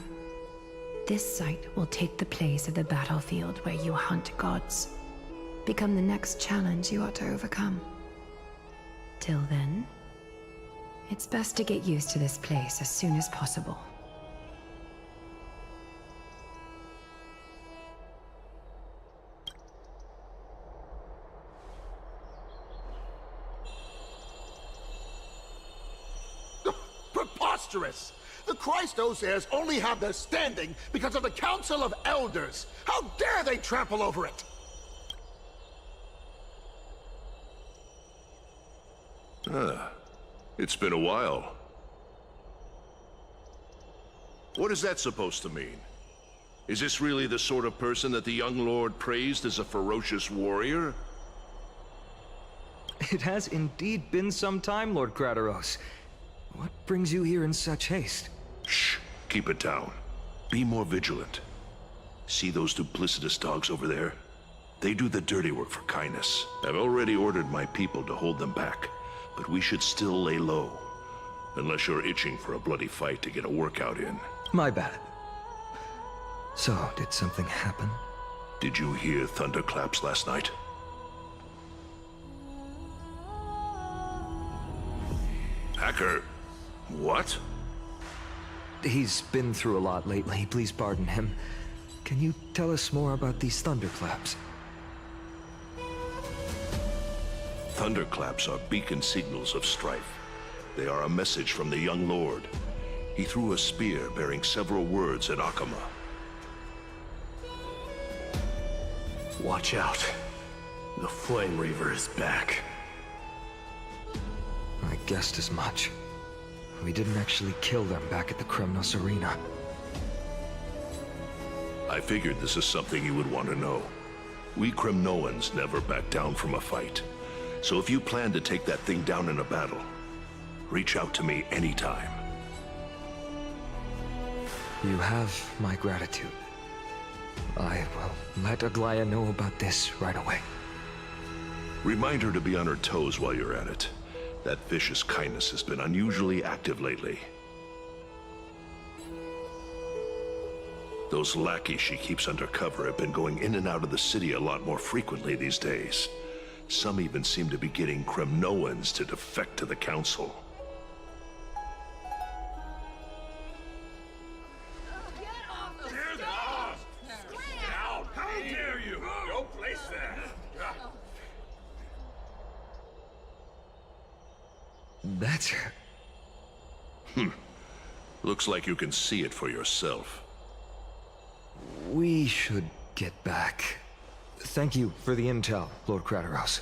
this site will take the place of the battlefield where you hunt gods, become the next challenge you ought to overcome. Till then, it's best to get used to this place as soon as possible. Preposterous! The Christos heirs only have their standing because of the Council of Elders! How dare they trample over it! It's been a while. What is that supposed to mean? Is this really the sort of person that the young lord praised as a ferocious warrior? It has indeed been some time, Lord Crateros. What brings you here in such haste? Shh. Keep it down. Be more vigilant. See those duplicitous dogs over there? They do the dirty work for kindness. I've already ordered my people to hold them back, but we should still lay low. Unless you're itching for a bloody fight to get a workout in. My bad. So, did something happen? Did you hear thunderclaps last night? Hacker, what? He's been through a lot lately, please pardon him. Can you tell us more about these thunderclaps? Thunderclaps are beacon signals of strife. They are a message from the young lord. He threw a spear bearing several words at Akama. Watch out. The Flame Reaver is back. I guessed as much. We didn't actually kill them back at the Kremnos Arena. I figured this is something you would want to know. We Kremnoans never back down from a fight. So if you plan to take that thing down in a battle, reach out to me anytime. You have my gratitude. I will let Aglaya know about this right away. Remind her to be on her toes while you're at it. That vicious kindness has been unusually active lately. Those lackeys she keeps under cover have been going in and out of the city a lot more frequently these days. Some even seem to be getting Kremnoans to defect to the Council. That's her. Looks like you can see it for yourself. We should get back. Thank you for the intel, Lord Crateros.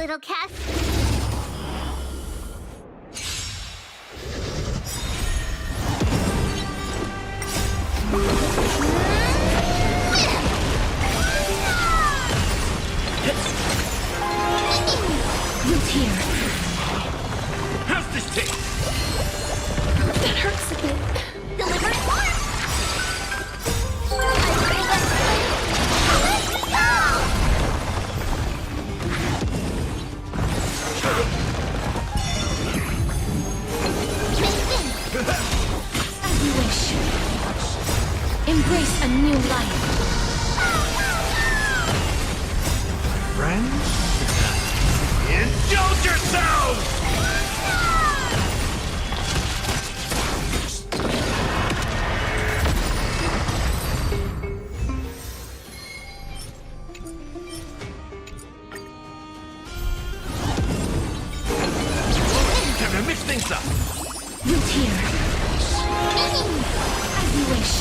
little Cass. Look here. How's this taste? That hurts a bit. Deliver more! As you wish. Embrace a new life. Friends? Indulge yourselves! Time to mix things up. Root here. As you wish.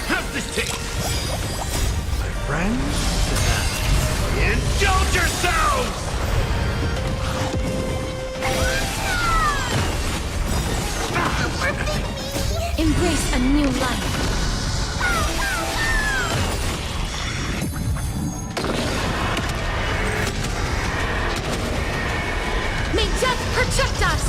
How's this taste? My friends? Indulge yourselves! Embrace a new life. May death protect us!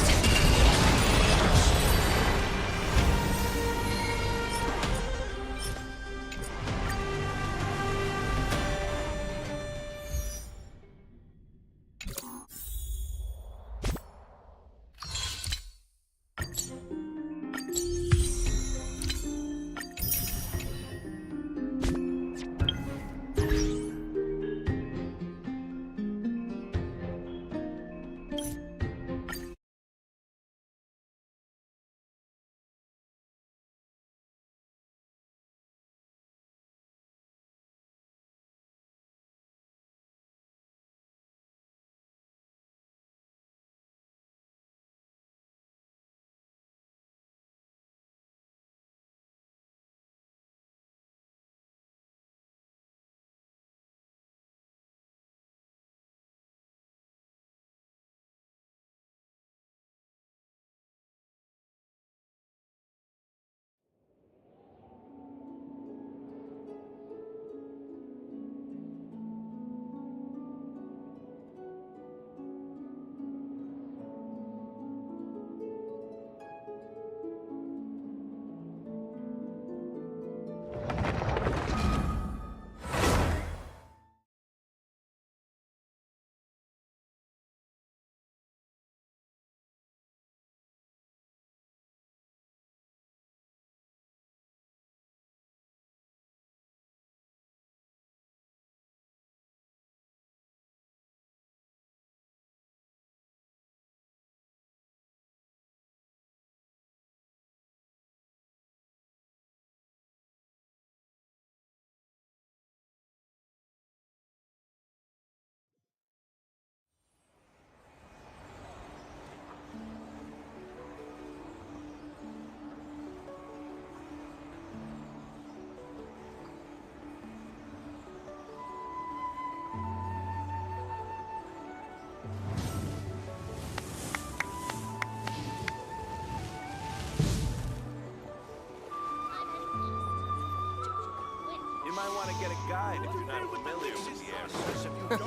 You might want to get a guide if you're not familiar with the area.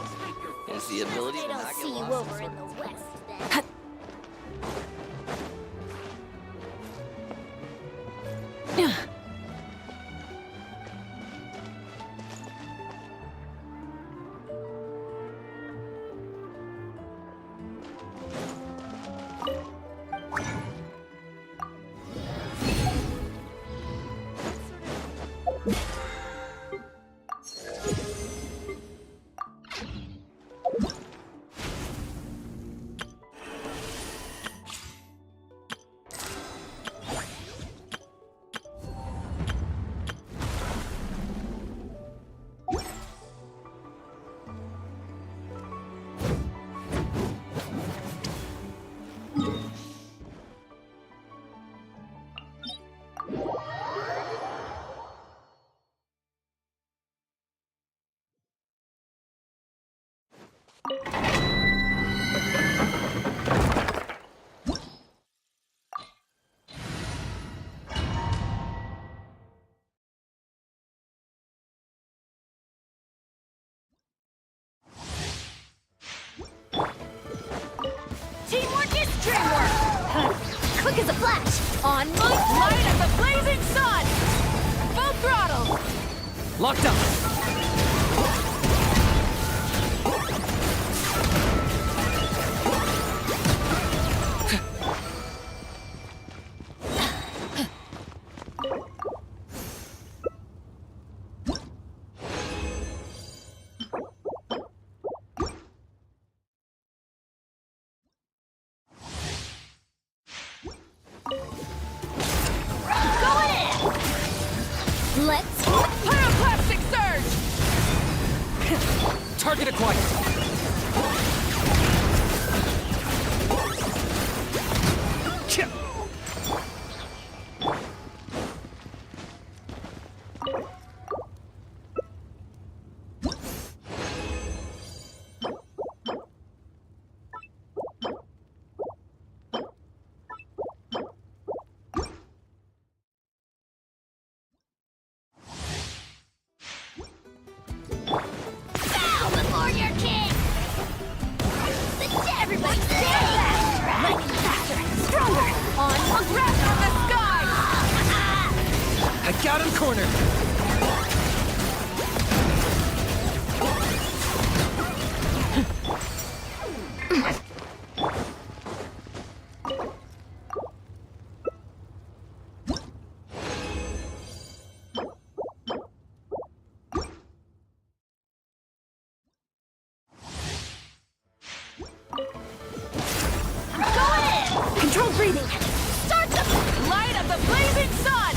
There's the ability They to don't not see get you lost. over in the west, then. Teamwork is dreamwork! Quick as a flash! On my light as a blazing sun! Full throttle! Locked up! Going in! Let's... Pyroclastic surge! Target acquired! Got him cornered! Control breathing! Start the light of the blazing sun!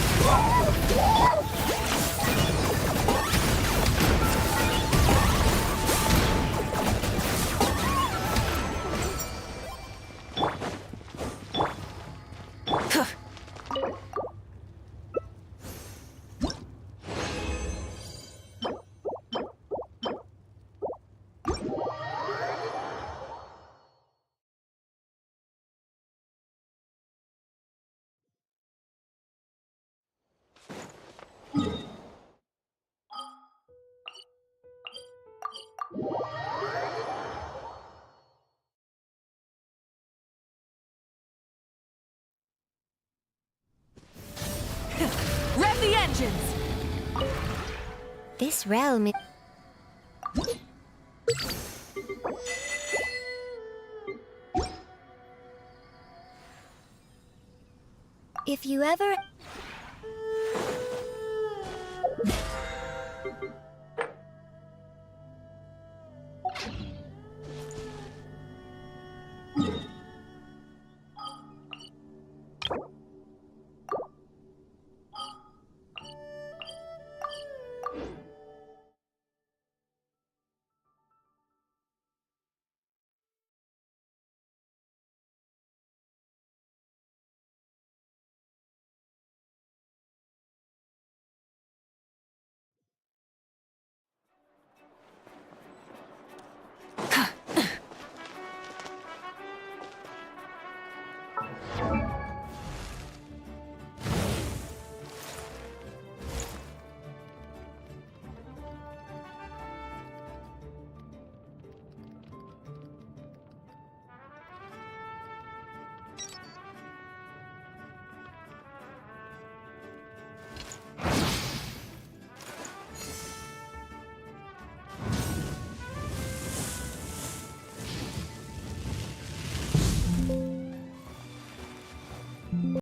Rev the engines! This realm is... If you ever...